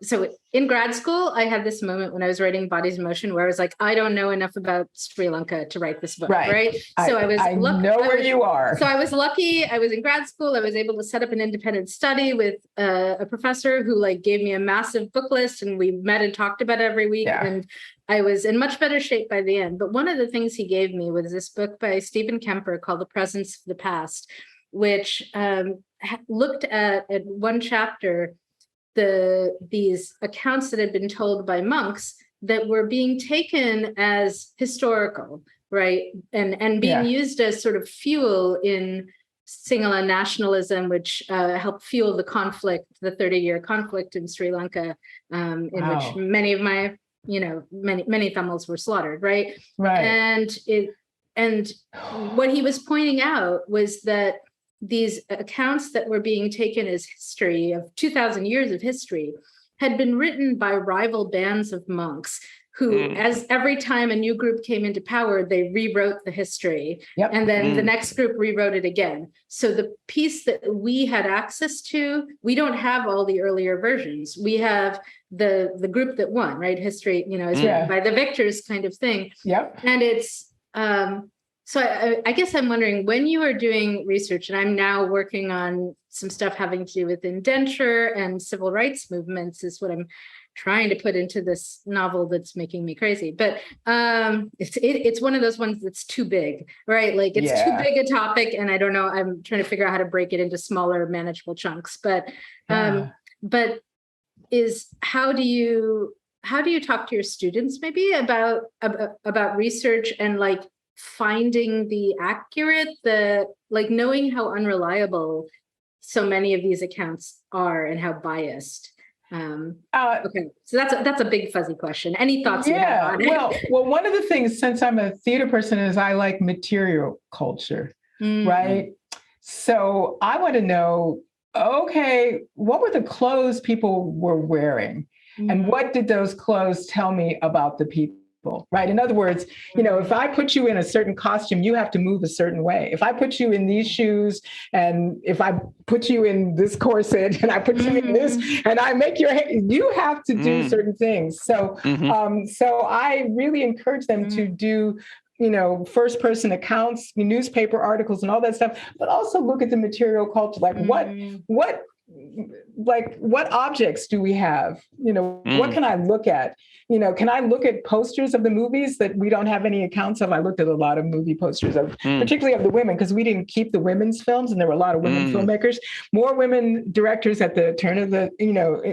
so in grad school, I had this moment when I was writing Bodies in Motion where I was like, I don't know enough about Sri Lanka to write this book, right? So I know where you are. So I was lucky. I was in grad school. I was able to set up an independent study with a professor who gave me a massive book list, and we met and talked about it every week. And I was in much better shape by the end. But one of the things he gave me was this book by Stephen Kemper called The Presence of the Past, which looked at one chapter these accounts that had been told by monks that were being taken as historical, right? And being used as sort of fuel in Sinhala nationalism, which helped fuel the conflict, the 30-year conflict in Sri Lanka, in which many of my, many Tamils were slaughtered, right? And what he was pointing out was that these accounts that were being taken as history of 2,000 years of history had been written by rival bands of monks who, as every time a new group came into power, they rewrote the history. And then the next group rewrote it again. So the piece that we had access to, we don't have all the earlier versions. We have the group that won, right? History, is written by the victors kind of thing. And it's, so I guess I'm wondering, when you are doing research, and I'm now working on some stuff having to do with indenture and civil rights movements is what I'm trying to put into this novel that's making me crazy. But it's one of those ones that's too big, right? Like it's too big a topic, and I don't know, I'm trying to figure out how to break it into smaller, manageable chunks. But how do you talk to your students maybe about research and finding the accurate, knowing how unreliable so many of these accounts are and how biased. Okay, so that's a big fuzzy question. Any thoughts you have on it? Well, one of the things, since I'm a theater person, is I like material culture, right? So I want to know, okay, what were the clothes people were wearing? And what did those clothes tell me about the people? Right. In other words, if I put you in a certain costume, you have to move a certain way. If I put you in these shoes, and if I put you in this corset, and I put you in this, and I make your hair, you have to do certain things. So, so I really encourage them to do, first person accounts, newspaper articles, and all that stuff, but also look at the material culture, what objects do we have? What can I look at? Can I look at posters of the movies that we don't have any accounts of? I looked at a lot of movie posters particularly of the women, because we didn't keep the womenens films, and there were a lot of women filmmakers, more women directors at the turn of the,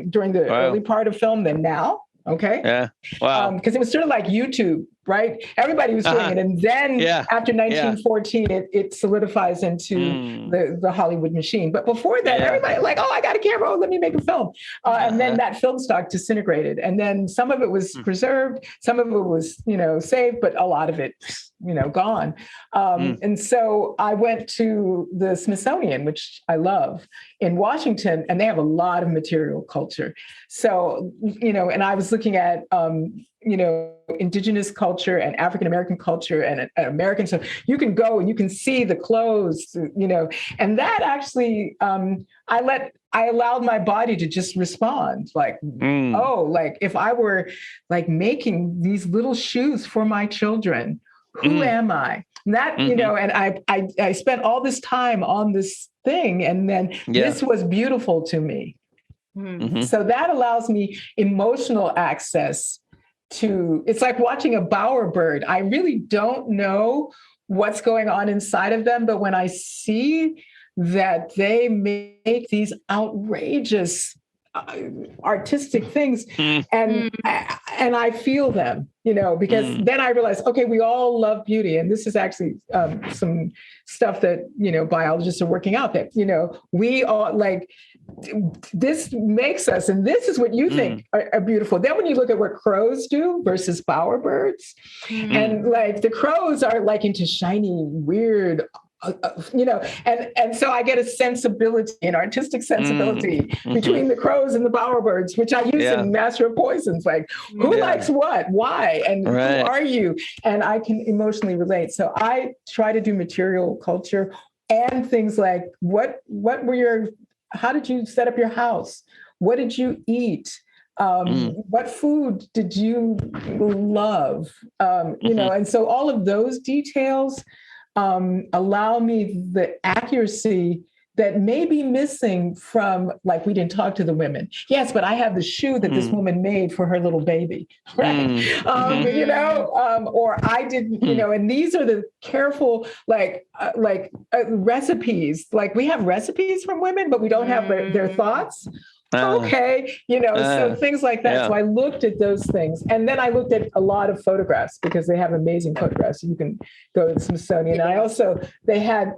during the early part of film than now. Okay. Yeah. Wow. Because it was sort of like YouTube right? Everybody was doing it. And then after 1914, it solidifies into the Hollywood machine. But before that, everybody like, oh, I got a camera. Oh, let me make a film. And then that film stock disintegrated. And then some of it was preserved. Some of it was, saved, but a lot of it, gone. And so I went to the Smithsonian, which I love, in Washington, and they have a lot of material culture. So, and I was looking at, indigenous culture and African-American culture and American. So you can go and you can see the clothes, and that actually, I allowed my body to just respond like, oh, like if I were like making these little shoes for my children, who am I? And that, and I spent all this time on this thing, and then this was beautiful to me. So that allows me emotional access to, it's like watching a bowerbird. I really don't know what's going on inside of them, but when I see that they make these outrageous artistic things, and I feel them, because then I realize, okay, we all love beauty, and this is actually some stuff that biologists are working out, that we all like. This makes us, and this is what you think are beautiful. Then when you look at what crows do versus bowerbirds, and like the crows are like into shiny, weird, and so I get a sensibility, an artistic sensibility between the crows and the bowerbirds, which I use in Master of Poisons. Like, who likes what, why, and who are you? And I can emotionally relate. So I try to do material culture and things like how did you set up your house? What did you eat? What food did you love? And so all of those details allow me the accuracy that may be missing from, like, we didn't talk to the women. Yes, but I have the shoe that this woman made for her little baby, right? Or I didn't, and these are the careful, recipes. Like, we have recipes from women, but we don't have their thoughts. Okay, so things like that. So I looked at those things, and then I looked at a lot of photographs, because they have amazing photographs. You can go to the Smithsonian. And they had,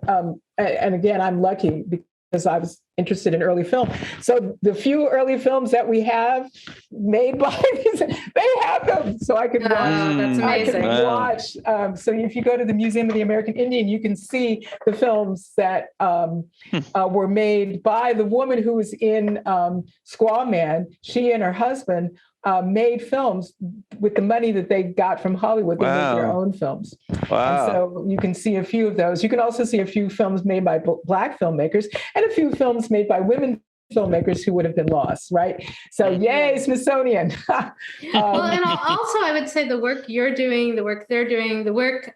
and again, I'm lucky because I was interested in early film. So the few early films that we have made by these, they have them. So I could watch. That's amazing. So if you go to the Museum of the American Indian, you can see the films that were made by the woman who was in Squaw Man. She and her husband made films with the money that they got from Hollywood. They made their own films. Wow. And so you can see a few of those. You can also see a few films made by Black filmmakers and a few films made by women filmmakers who would have been lost, right? So yay, Smithsonian. Well, and also I would say the work you're doing, the work they're doing, the work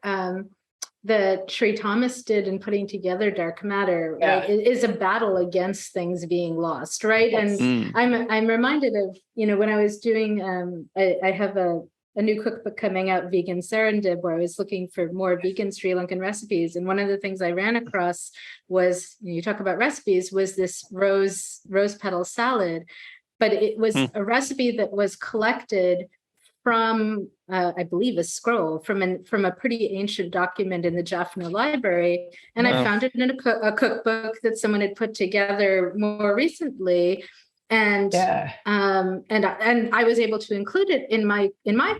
that Sheree Thomas did in putting together Dark Matter, right, is a battle against things being lost, right? Yes. And I'm reminded of, when I was doing, I have a new cookbook coming out, Vegan Serendip, where I was looking for more vegan Sri Lankan recipes. And one of the things I ran across was, you talk about recipes, was this rose petal salad, but it was a recipe that was collected from, I believe, a scroll from a pretty ancient document in the Jaffna Library. And I found it in a cookbook that someone had put together more recently. And I was able to include it in my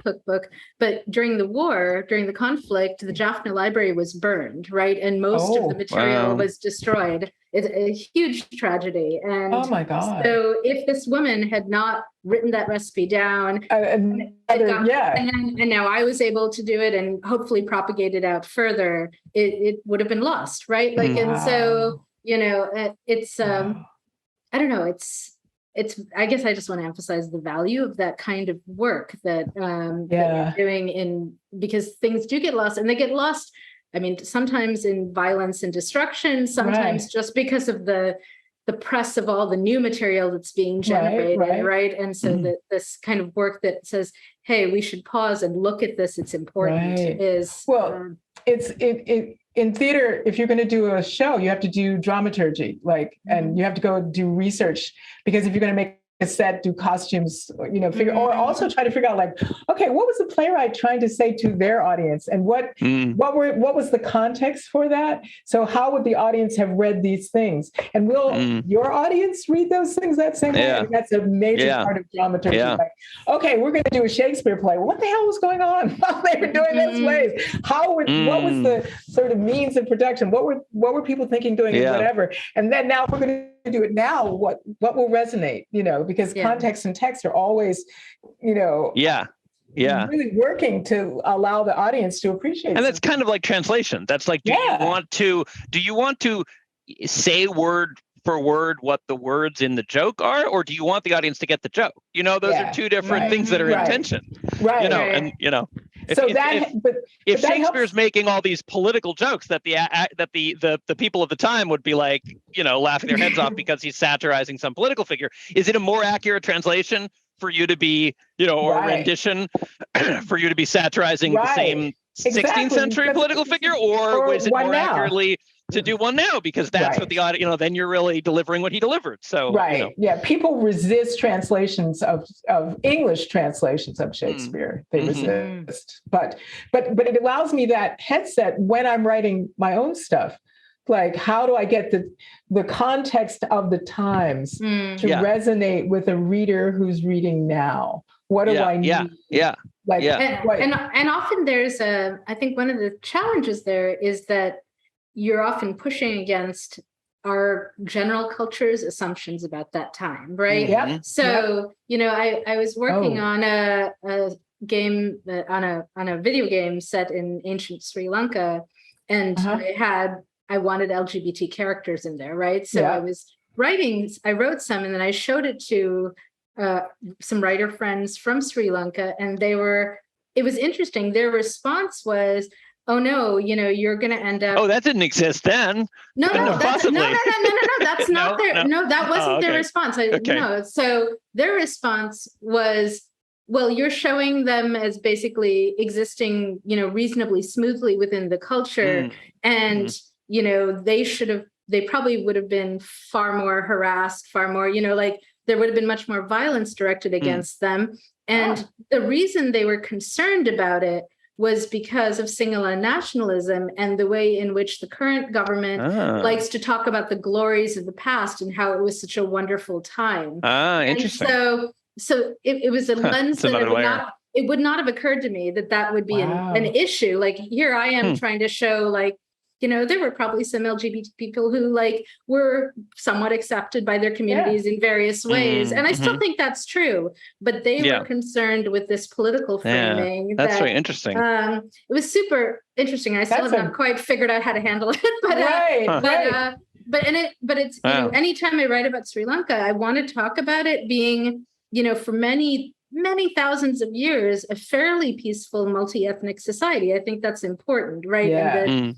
cookbook. But during the conflict, the Jaffna Library was burned, right? And most of the material was destroyed. It's a huge tragedy. And oh my God. So if this woman had not written that recipe down, and now I was able to do it and hopefully propagate it out further, it would have been lost, right? Like, and so, it's I don't know, it's I guess I just want to emphasize the value of that kind of work that you're doing, because things do get lost, and they get lost. I mean, sometimes in violence and destruction, sometimes just because of the press of all the new material that's being generated, right? And so this kind of work that says, hey, we should pause and look at this, it's important, is... Well, it's in theater, if you're going to do a show, you have to do dramaturgy, and you have to go do research, because if you're going to make set, do costumes, figure, or also try to figure out like, okay, what was the playwright trying to say to their audience, and what was the context for that? So how would the audience have read these things, and will your audience read those things that same way? I mean, that's a major part of dramaturgy. Like, okay, we're going to do a Shakespeare play. What the hell was going on while they were doing those plays? What was the sort of means of production? What were people thinking, doing, and whatever? And then now we're going to do it now. What will resonate? Because context and text are always, really working to allow the audience to appreciate. And that's kind of like translation. That's like, do you want to say word for word what the words in the joke are, or do you want the audience to get the joke? Those are two different things that are in tension. And if Shakespeare's making all these political jokes that the people of the time would be like, laughing their heads off because he's satirizing some political figure, is it a more accurate translation for you to be, or a rendition for you to be satirizing the same 16th century political figure, or is it more accurately to do one now, because that's what the audience, then you're really delivering what he delivered. So people resist translations of English translations of Shakespeare. They resist, but it allows me that headset when I'm writing my own stuff. Like, how do I get the context of the times to resonate with a reader who's reading now? What do I need? And often there's I think one of the challenges there is that you're often pushing against our general culture's assumptions about that time, right? So, I was working on a game, on a video game set in ancient Sri Lanka, and I wanted LGBT characters in there, right? So I wrote some, and then I showed it to some writer friends from Sri Lanka, and it was interesting. Their response was, oh no, you're going to end up. Oh, that didn't exist then. No, that's not their. No, that wasn't their response. No. So their response was, well, you're showing them as basically existing, reasonably smoothly within the culture, and they probably would have been far more harassed, far more, there would have been much more violence directed against them. And the reason they were concerned about it was because of Sinhala nationalism and the way in which the current government likes to talk about the glories of the past and how it was such a wonderful time. Interesting. And so it was a lens that it would not have occurred to me that would be an issue. Like, here I am trying to show, like, there were probably some LGBT people who were somewhat accepted by their communities in various ways. And I still think that's true, but they were concerned with this political framing. That's very interesting. It was super interesting. I still have not quite figured out how to handle it, but it's, anytime I write about Sri Lanka, I want to talk about it being, for many thousands of years, a fairly peaceful multi-ethnic society. I think that's important, right?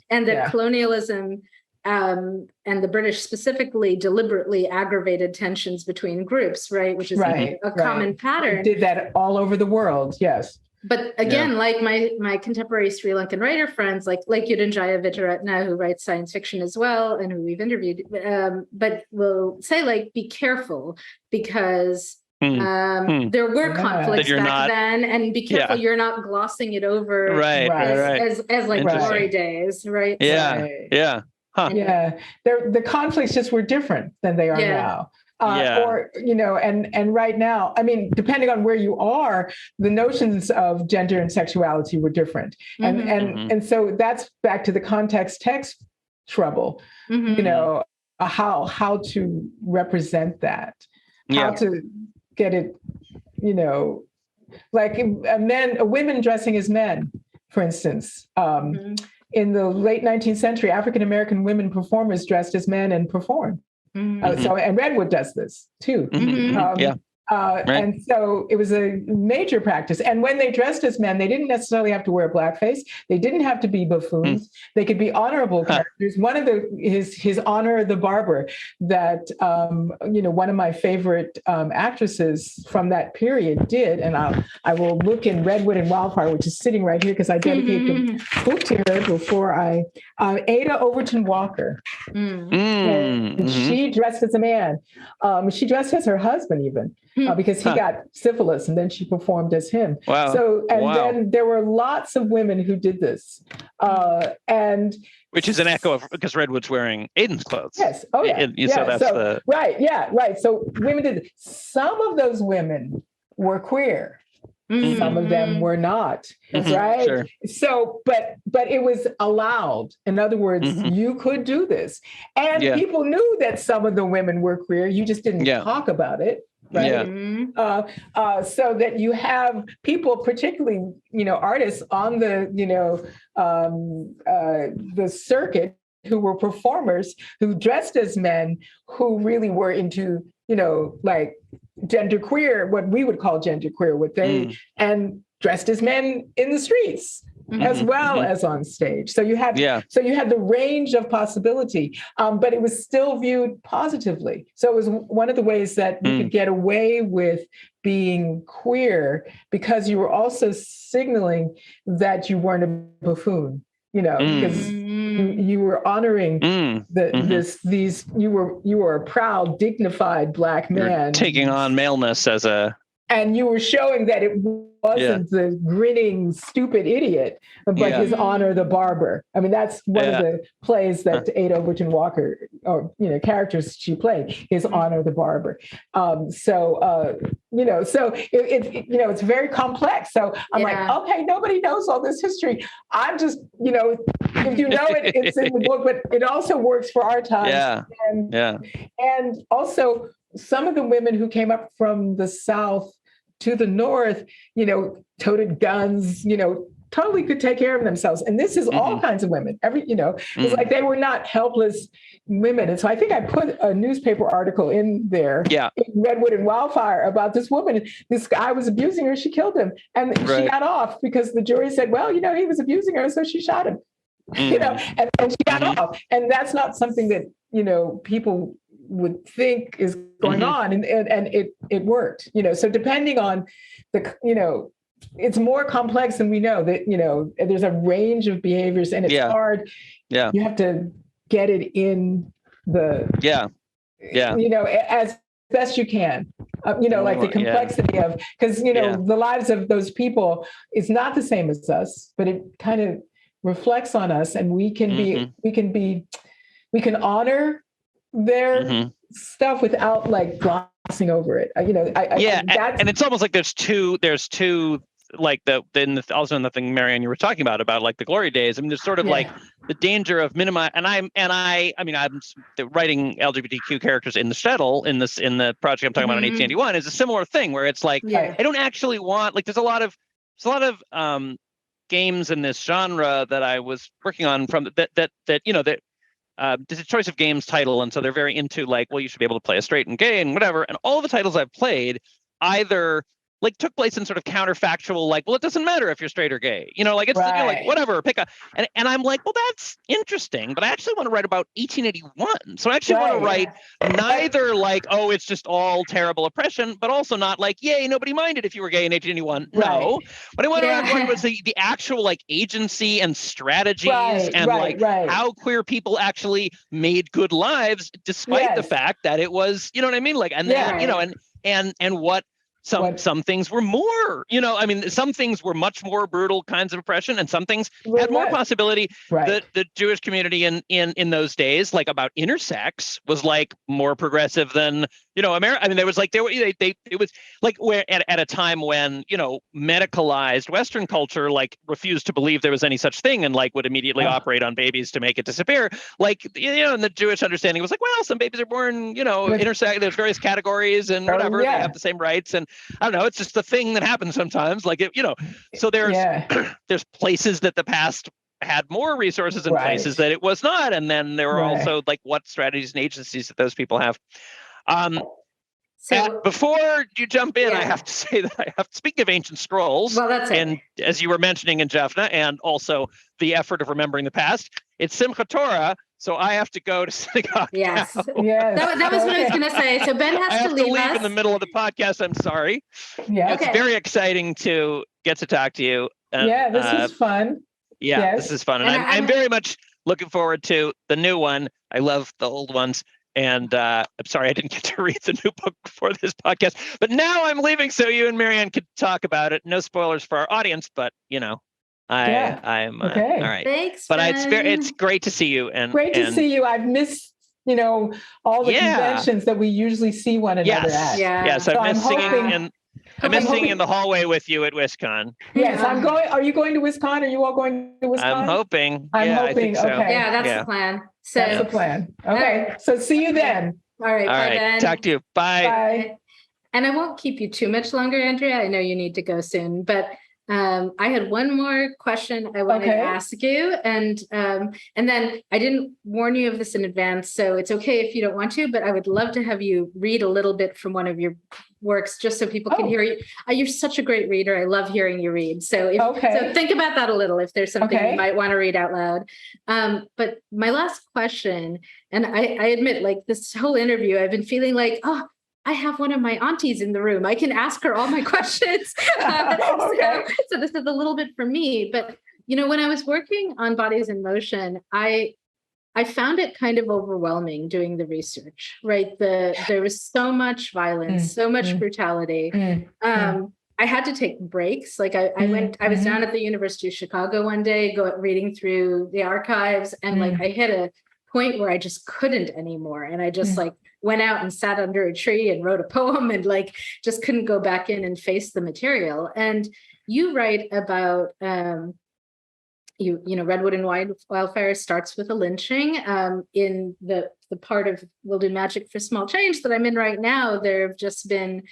And that colonialism and the British specifically deliberately aggravated tensions between groups, right? Which is a common pattern. Did that all over the world, yes. But again, like my contemporary Sri Lankan writer friends, like Yudhanjaya Vijayaratne, who writes science fiction as well, and who we've interviewed, but will say, be careful, because there were conflicts back then, and be careful you're not glossing it over as glory days, right? The conflicts just were different than they are now. And right now, I mean, depending on where you are, the notions of gender and sexuality were different, and so that's back to the context text trouble. How to represent that, how to get it, like women dressing as men, for instance. In the late 19th century, African-American women performers dressed as men and performed. And Redwood does this too. And so it was a major practice. And when they dressed as men, they didn't necessarily have to wear blackface. They didn't have to be buffoons. They could be honorable characters. One of his Honor the Barber, that one of my favorite actresses from that period did, and I will look in Redwood and Wildfire, which is sitting right here because I dedicate the book to her before Ada Overton Walker. And she dressed as a man. She dressed as her husband even. because he got syphilis, and then she performed as him. Wow. So, and then there were lots of women who did this, and which is an echo of because Redwood's wearing Aiden's clothes. Yes. Oh yeah. So that's right. Yeah. Right. So women did. Some of those women were queer. Mm-hmm. Some of them were not. Right. Sure. So, but it was allowed. In other words, you could do this, and people knew that some of the women were queer. You just didn't talk about it. Right. Yeah. So that you have people, particularly, artists on the, the circuit, who were performers, who dressed as men, who really were into, like genderqueer, what we would call genderqueer, and dressed as men in the streets. As well as on stage. So you had the range of possibility, but it was still viewed positively. So it was one of the ways that you could get away with being queer, because you were also signaling that you weren't a buffoon, because you were honoring you were a proud, dignified Black man. You're taking on maleness as a... And you were showing that it wasn't the grinning, stupid idiot, but his Honor the Barber. I mean, that's one of the plays that Ada Overton Walker, or characters she played, is Honor the Barber. So it's very complex. So I'm like, okay, nobody knows all this history. I'm just, if you know it, it's in the book, but it also works for our times. And also, some of the women who came up from the South to the North, toted guns, totally could take care of themselves. And this is all kinds of women. It's like they were not helpless women. And so I think I put a newspaper article in there, in Redwood and Wildfire, about this woman. This guy was abusing her. She killed him. And she got off because the jury said, well, he was abusing her, so she shot him. And she got off. And that's not something that, people would think is going on, and it worked, so depending on the, it's more complex than we know, that there's a range of behaviors, and it's hard. You have to get it in the as best you can, like the complexity of, because the lives of those people is not the same as us, but it kind of reflects on us, and we can we can honor their stuff without like glossing over it. And it's almost like there's two like also in the thing, Marianne, you were talking about like the glory days. I mean, there's sort of like the danger of I'm writing LGBTQ characters in the shtetl in the project I'm talking about in 1881 is a similar thing, where it's like I don't actually want, like, there's a lot of games in this genre that I was working on from that it's a choice of games title, and so they're very into like, well, you should be able to play a straight and gay and whatever. And all the titles I've played either like took place in sort of counterfactual, like, well, it doesn't matter if you're straight or gay, like it's like whatever, pick a, and I'm like, well, that's interesting, but I actually want to write about 1881. So I actually want to write neither like, oh, it's just all terrible oppression, but also not like, yay, nobody minded if you were gay in 1881. No, but I want to write was the actual like agency and strategies and how queer people actually made good lives despite the fact that it was, you know what I mean? Like, and then, and what some things were more, some things were much more brutal kinds of oppression, and some things had more possibility. The Jewish community in those days, like about intersex, was like more progressive than America. I mean, there was like it was like where at a time when medicalized Western culture like refused to believe there was any such thing and like would immediately operate on babies to make it disappear. Like and the Jewish understanding was like, well, some babies are born intersex. There's various categories and whatever. They have the same rights, and I don't know. It's just the thing that happens sometimes. Like so there's places that the past had more resources and places that it was not, and then there were also like what strategies and agencies that those people have. So before you jump in, I have to say that speaking of ancient scrolls, and as you were mentioning in Jaffna, and also the effort of remembering the past, it's Simchat Torah. So I have to go to synagogue. Yes. Yes. That was what I was going to say. So Ben has to leave us in the middle of the podcast. I'm sorry. Yeah. It's very exciting to get to talk to you. This is fun. Yeah, this is fun. And I'm very much looking forward to the new one. I love the old ones. I'm sorry I didn't get to read the new book before this podcast, but now I'm leaving so you and Marianne could talk about it. No spoilers for our audience, but I'm okay. all right. Thanks, But Ben. it's great to see you. And great to see you. I've missed, all the conventions that we usually see one another at. Yes, So I miss singing in the hallway with you at WisCon. Yes, I'm going. Are you going to WisCon? Are you all going to WisCon? I'm hoping. I'm hoping. I think so. Okay. Yeah, that's the plan. So That's the plan. Okay. So see you then. All right. All Bye, right. Ben. Talk to you. Bye. Bye. And I won't keep you too much longer, Andrea. I know you need to go soon, but I had one more question I wanted to ask you, and then I didn't warn you of this in advance, so it's okay if you don't want to, but I would love to have you read a little bit from one of your works, just so people can hear you. You're such a great reader. I love hearing you read. So so think about that a little, if there's something you might want to read out loud. But my last question, and I admit, like this whole interview, I've been feeling like, I have one of my aunties in the room. I can ask her all my questions. So this is a little bit for me. But, when I was working on Bodies in Motion, I found it kind of overwhelming doing the research, right? There was so much violence, so much brutality. I had to take breaks. Like I was down at the University of Chicago one day, reading through the archives, and like I hit a point where I just couldn't anymore. And I just went out and sat under a tree and wrote a poem, and like just couldn't go back in and face the material. And you write about Redwood and Wildfire starts with a lynching. In the part of We'll Do Magic for Small Change that I'm in right now, there have just been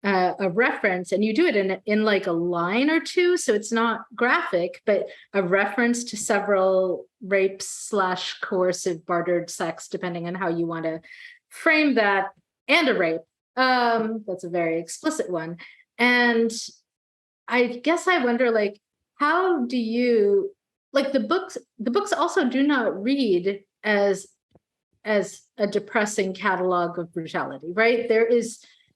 a reference, and you do it in like a line or two, so it's not graphic, but a reference to several rapes / coercive bartered sex, depending on how you want to frame that, and a rape. That's a very explicit one. And I guess I wonder, like, how do you, like, the books also do not read as a depressing catalog of brutality, right?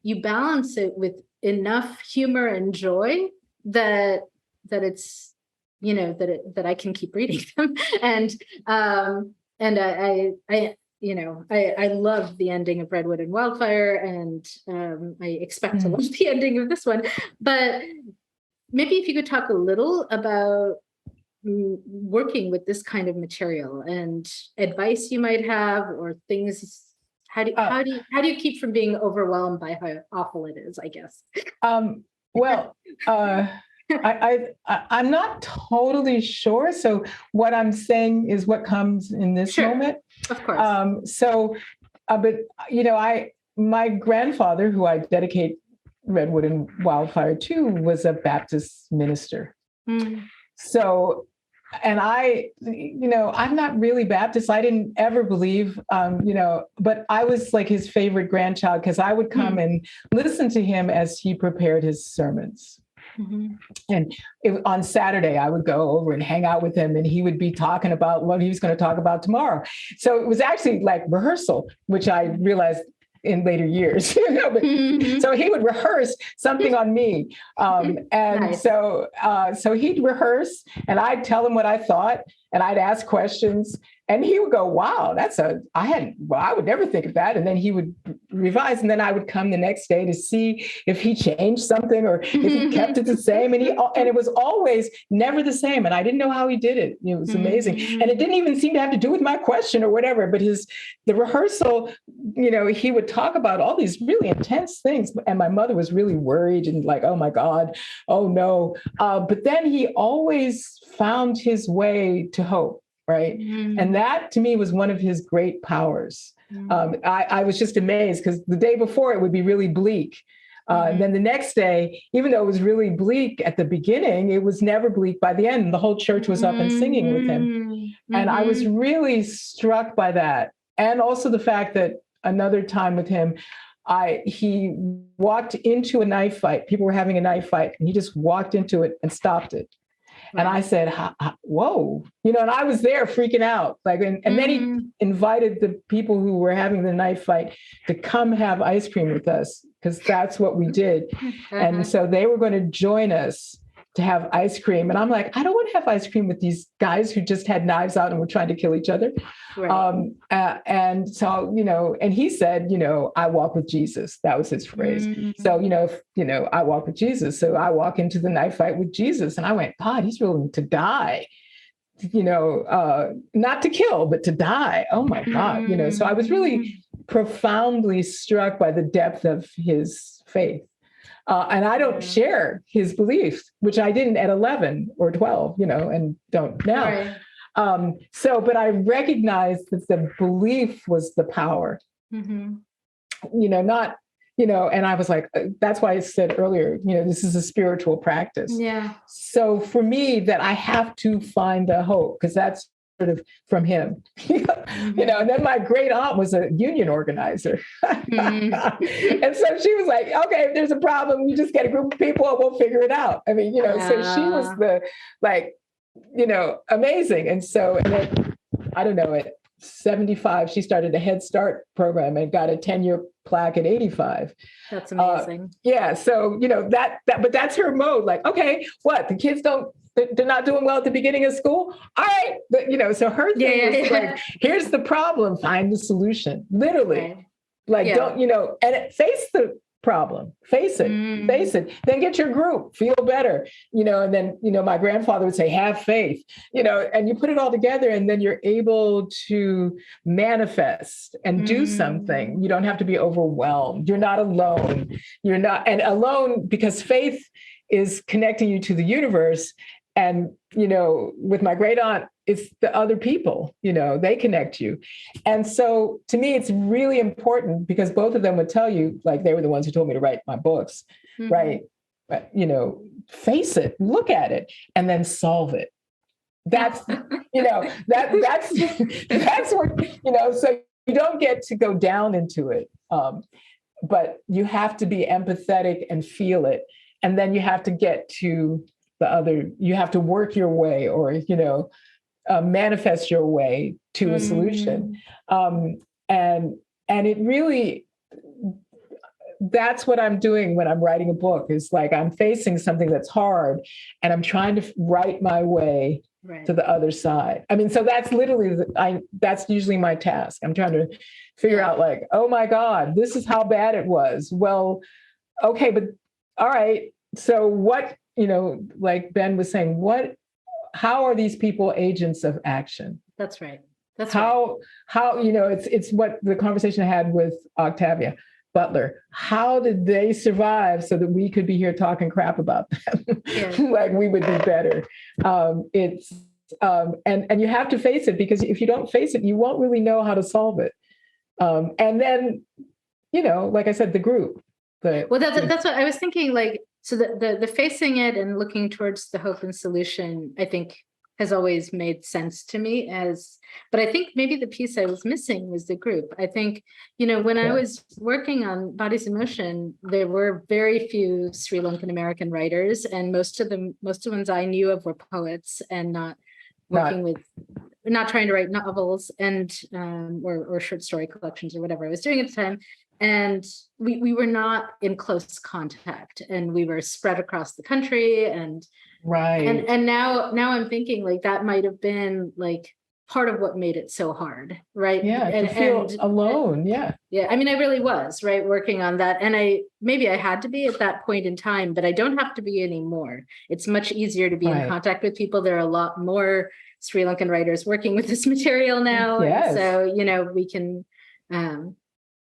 You balance it with enough humor and joy that it's, that I can keep reading them. And I love the ending of Redwood and Wildfire, and I expect to love the ending of this one. But maybe if you could talk a little about working with this kind of material and advice you might have, or things. How do you keep from being overwhelmed by how awful it is, I guess? I'm not totally sure. So what I'm saying is what comes in this moment. Of course. My grandfather, who I dedicate Redwood and Wildfire to, was a Baptist minister. So, and I'm not really Baptist. I didn't ever believe, but I was like his favorite grandchild, because I would come and listen to him as he prepared his sermons. And on Saturday, I would go over and hang out with him, and he would be talking about what he was going to talk about tomorrow. So it was actually like rehearsal, which I realized in later years, so he would rehearse something on me. So he'd rehearse, and I'd tell him what I thought, and I'd ask questions, and he would go, wow, I would never think of that. And then he would revise, and then I would come the next day to see if he changed something or if he kept it the same. And it was always never the same. And I didn't know how he did it. It was amazing. And it didn't even seem to have to do with my question or whatever, but the rehearsal, he would talk about all these really intense things. And my mother was really worried and like, oh my God, oh no. But then he always found his way to hope. Right. And that to me was one of his great powers. I was just amazed, because the day before it would be really bleak. And then the next day, even though it was really bleak at the beginning, it was never bleak by the end. The whole church was up and singing with him. And I was really struck by that. And also the fact that another time with him, he walked into a knife fight. People were having a knife fight, and he just walked into it and stopped it. And I said, whoa, and I was there freaking out. And then he invited the people who were having the knife fight to come have ice cream with us, because that's what we did. And so they were going to join us to have ice cream. And I'm like, I don't want to have ice cream with these guys who just had knives out and were trying to kill each other. Right. And so, and he said, I walk with Jesus. That was his phrase. So, I walk with Jesus. So I walk into the knife fight with Jesus. And I went, God, he's willing to die, not to kill, but to die. Oh my God. So I was really profoundly struck by the depth of his faith. And I don't share his beliefs, which I didn't at 11 or 12, and don't now. Right. But I recognized that the belief was the power, not, and I was like, that's why I said earlier, this is a spiritual practice. Yeah. So for me, that I have to find the hope, because that's sort of from him, and then my great aunt was a union organizer. And so she was like, okay, if there's a problem, you just get a group of people and we'll figure it out. I mean, so she was amazing. And so, I don't know, at 75, she started a Head Start program and got a 10-year plaque at 85. That's amazing. So, but that's her mode. Like, okay, what? The kids they're not doing well at the beginning of school. All right. But, so her thing was like, here's the problem, find the solution. Literally. Right. Don't, and face the problem, face it, then get your group, feel better, and then, my grandfather would say, have faith, and you put it all together and then you're able to manifest and do something. You don't have to be overwhelmed. You're not alone. And alone because faith is connecting you to the universe. And, with my great aunt, it's the other people, they connect you. And so to me, it's really important because both of them would tell you, like they were the ones who told me to write my books, right? But, face it, look at it, and then solve it. That's, that's what, so you don't get to go down into it. But you have to be empathetic and feel it. And then you have to get to you have to work your way or, manifest your way to a solution. And it really, that's what I'm doing when I'm writing a book is like, I'm facing something that's hard and I'm trying to write my way to the other side. I mean, so that's literally, that's usually my task. I'm trying to figure out like, oh my God, this is how bad it was. Well, okay, but all right. So what, like Ben was saying, how are these people agents of action? That's right. How, it's what the conversation I had with Octavia Butler. How did they survive so that we could be here talking crap about them? Like we would be better. And you have to face it because if you don't face it, you won't really know how to solve it. And then, like I said, the group. That's what I was thinking, like, so the facing it and looking towards the hope and solution, I think has always made sense to me but I think maybe the piece I was missing was the group. I think, when I was working on Bodies in Motion, there were very few Sri Lankan American writers, and most of the ones I knew of were poets and not trying to write novels and or short story collections or whatever I was doing at the time. And we were not in close contact and we were spread across the country and now I'm thinking like that might have been like part of what made it so hard, right? To feel alone. I mean, I really was working on that, and I had to be at that point in time, but I don't have to be anymore. It's much easier to be in contact with people. There are a lot more Sri Lankan writers working with this material now, and so we can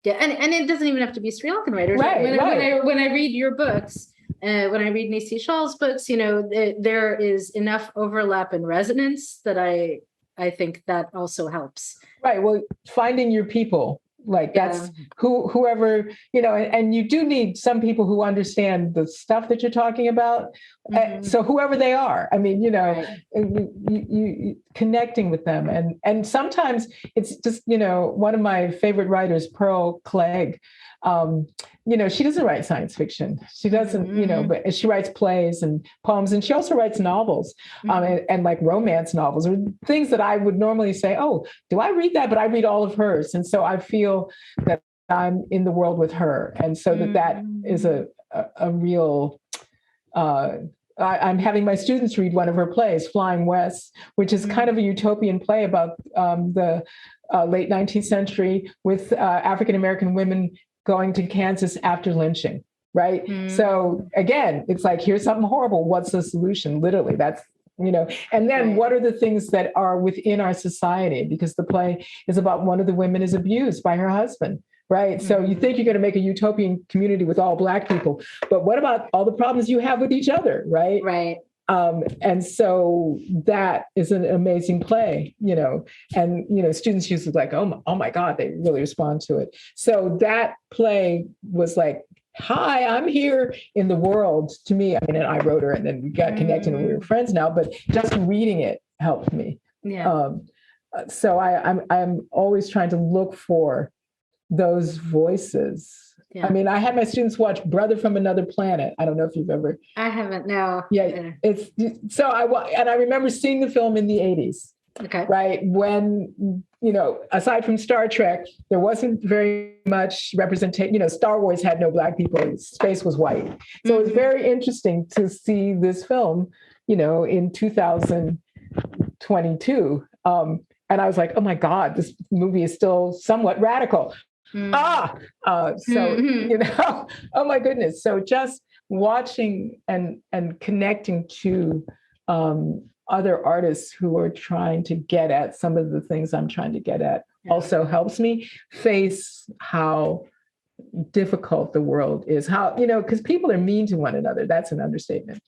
and it doesn't even have to be Sri Lankan writers. When I read your books, when I read Nisi Shaw's books, there is enough overlap and resonance that I think that also helps. Right. Well, finding your people, like that's whoever, and you do need some people who understand the stuff that you're talking about. So whoever they are, I mean, you connecting with them. And sometimes it's just, one of my favorite writers, Pearl Clegg, she doesn't write science fiction. She doesn't, but she writes plays and poems, and she also writes novels, and like romance novels or things that I would normally say, oh, do I read that? But I read all of hers. And so I feel that I'm in the world with her. And so that is a real I'm having my students read one of her plays, Flying West, which is kind of a utopian play about the late 19th century with African-American women going to Kansas after lynching, right? So again, it's like, here's something horrible. What's the solution? Literally, that's, and then what are the things that are within our society? Because the play is about one of the women is abused by her husband. Right. So you think you're going to make a utopian community with all Black people, but what about all the problems you have with each other? Right. Right. And so that is an amazing play, and, students usually like, oh my God, they really respond to it. So that play was like, hi, I'm here in the world to me. I mean, and I wrote her and then we got connected and we were friends now, but just reading it helped me. Yeah. So I'm always trying to look for those voices. Yeah. I mean, I had my students watch Brother from Another Planet. I don't know if you've ever. I haven't, no. Yeah, it's so I remember seeing the film in the 80s. Okay. Right. When, aside from Star Trek, there wasn't very much representation. Star Wars had no Black people. Space was white. So it was very interesting to see this film, in 2022. And I was like, oh my God, this movie is still somewhat radical. Oh my goodness. So just watching and connecting to other artists who are trying to get at some of the things I'm trying to get at also helps me face how difficult the world is. How, because people are mean to one another. That's an understatement.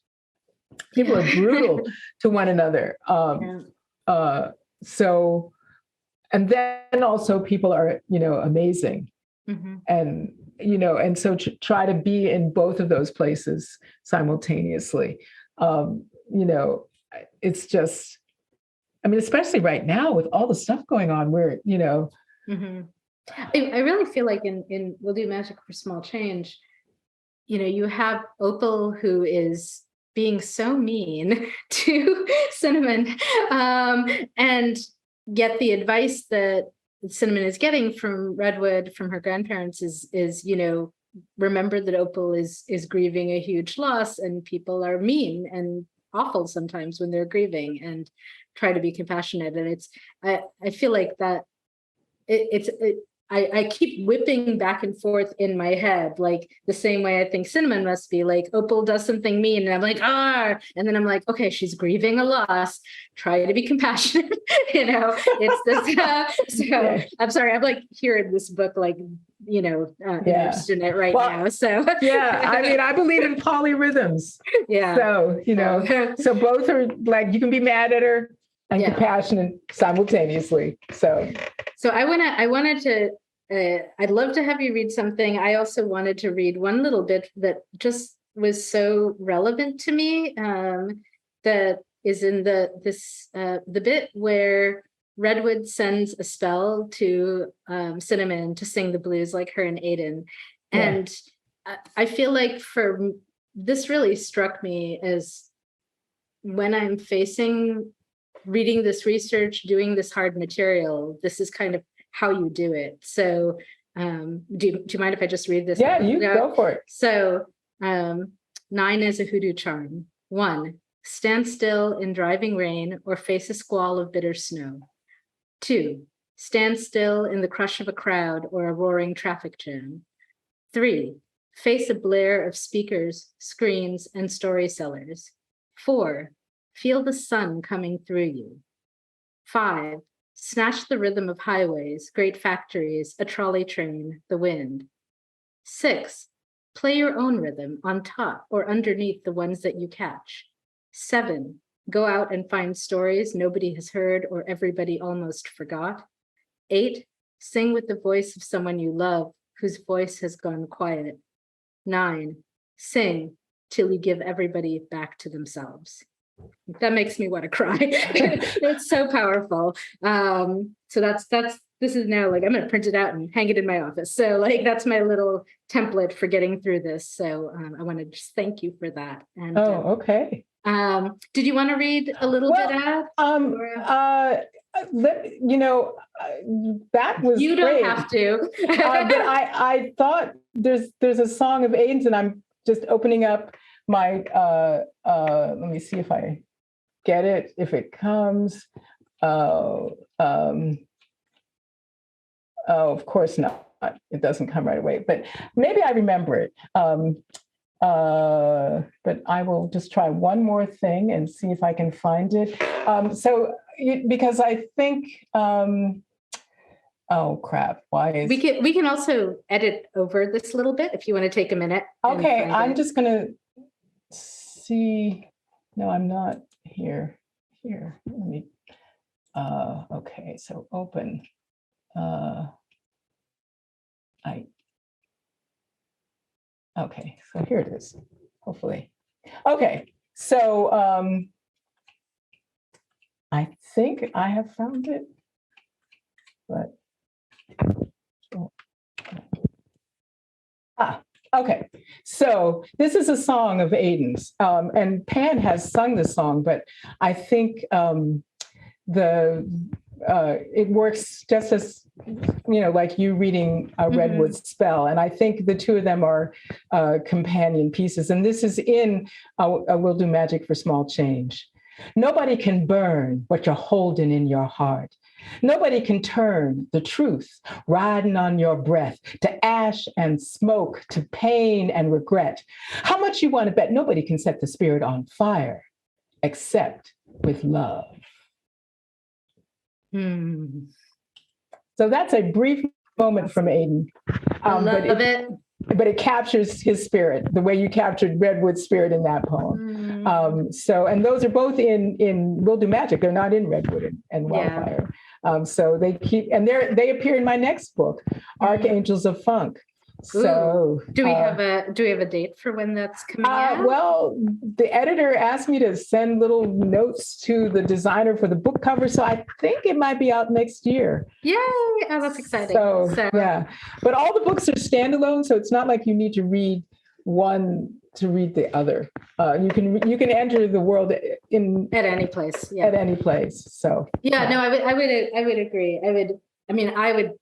People are brutal to one another. So, and then also people are, amazing. And, and so try to be in both of those places simultaneously. It's just, I mean, especially right now with all the stuff going on where, I really feel like in We'll Do Magic for Small Change, you have Opal who is being so mean to Cinnamon, and yet the advice that Cinnamon is getting from Redwood, from her grandparents is remember that Opal is grieving a huge loss, and people are mean and awful sometimes when they're grieving, and try to be compassionate. And I feel like that I keep whipping back and forth in my head, like the same way I think Cinnamon must be, like Opal does something mean and I'm like, and then I'm like, okay, she's grieving a loss, try to be compassionate. It's this so I'm sorry, I'm like hearing this book like interested in it right now. So I mean, I believe in polyrhythms. So so both are like, you can be mad at her and compassionate simultaneously. So I'd love to have you read something. I also wanted to read one little bit that just was so relevant to me, that is in the bit where Redwood sends a spell to Cinnamon to sing the blues like her and Aiden. And I feel like this really struck me as when I'm facing reading this research, doing this hard material, this is kind of how you do it. So do you mind if I just read this? Yeah, you go for it. So 9 is a hoodoo charm. 1, stand still in driving rain or face a squall of bitter snow. 2, stand still in the crush of a crowd or a roaring traffic jam. 3, face a blare of speakers, screens, and story sellers. 4, feel the sun coming through you. 5, snatch the rhythm of highways, great factories, a trolley train, the wind. 6, play your own rhythm on top or underneath the ones that you catch. 7, go out and find stories nobody has heard or everybody almost forgot. 8, sing with the voice of someone you love whose voice has gone quiet. 9, sing till you give everybody back to themselves. That makes me want to cry. It's so powerful. So this is now like, I'm going to print it out and hang it in my office. So like, that's my little template for getting through this. So I want to just thank you for that. And, okay. Did you want to read a little bit out? That was you don't great. have to. But I thought there's a song of Aiden's, and I'm just opening up let me see if I get it, if it comes. Oh, of course not. It doesn't come right away, but maybe I remember it. But I will just try one more thing and see if I can find it. Because I think, oh crap, why is... We can also edit over this a little bit if you want to take a minute. Okay, I'm just gonna see. No, I'm not here. Here, let me, okay, so open. Okay, so here it is, hopefully. Okay, so I think I have found it, but okay. So this is a song of Aidan's, and Pan has sung the song, but I think it works just as, like you reading a Redwood spell. And I think the two of them are companion pieces. And this is in We'll Do Magic for Small Change. Nobody can burn what you're holding in your heart. Nobody can turn the truth riding on your breath to ash and smoke, to pain and regret. How much you want to bet? Nobody can set the spirit on fire except with love. So that's a brief moment from Aidan. I love it. But it captures his spirit, the way you captured Redwood's spirit in that poem. And those are both in We'll Do Magic. They're not in Redwood and Wildfire. So they appear in my next book, Archangels of Funk. So do we have a date for when that's coming out? Well, the editor asked me to send little notes to the designer for the book cover, so I think it might be out next year. Yay! Oh, that's exciting. So yeah, but all the books are standalone, so it's not like you need to read one to read the other. You can enter the world at any place. Yeah. At any place. So yeah, no, I would agree. I would.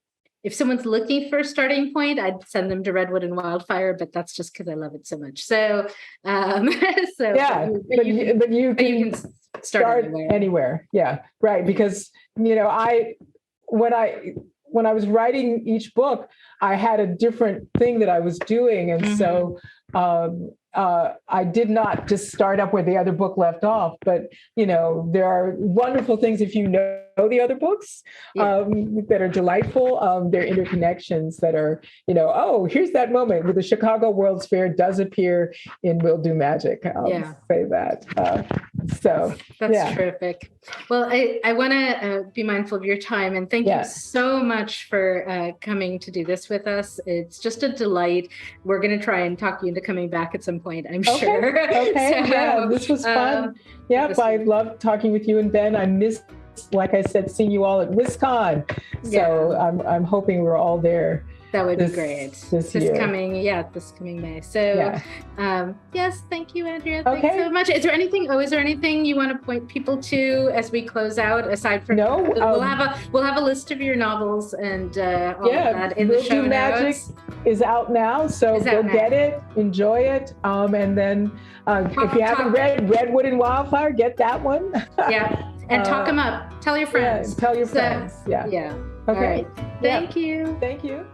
If someone's looking for a starting point, I'd send them to Redwood and Wildfire, but that's just because I love it so much. So, yeah, but you can start anywhere. Yeah, right. Because when I was writing each book, I had a different thing that I was doing, and so I did not just start up where the other book left off. But there are wonderful things if you know the other books that are delightful. There are interconnections that are, here's that moment where the Chicago World's Fair does appear in We'll Do Magic. I'll say that. That's terrific. Well, I want to be mindful of your time, and thank you so much for coming to do this with us. It's just a delight. We're going to try and talk you into coming back at some point, I'm sure. Okay. This was fun. I loved talking with you and Ben. I missed, like I said, seeing you all at WisCon. So I'm hoping we're all there. That would be great. This coming May. So yes, thank you, Andrea. Thanks so much. Is there anything you want to point people to as we close out, aside from we'll have a list of your novels and all of that in the show notes. Magic is out now, so go get it, enjoy it. And then if you haven't read Redwood and Wildfire, get that one. And talk them up. Tell your friends. Tell your friends. Yeah. Okay. All right. Thank you. Thank you.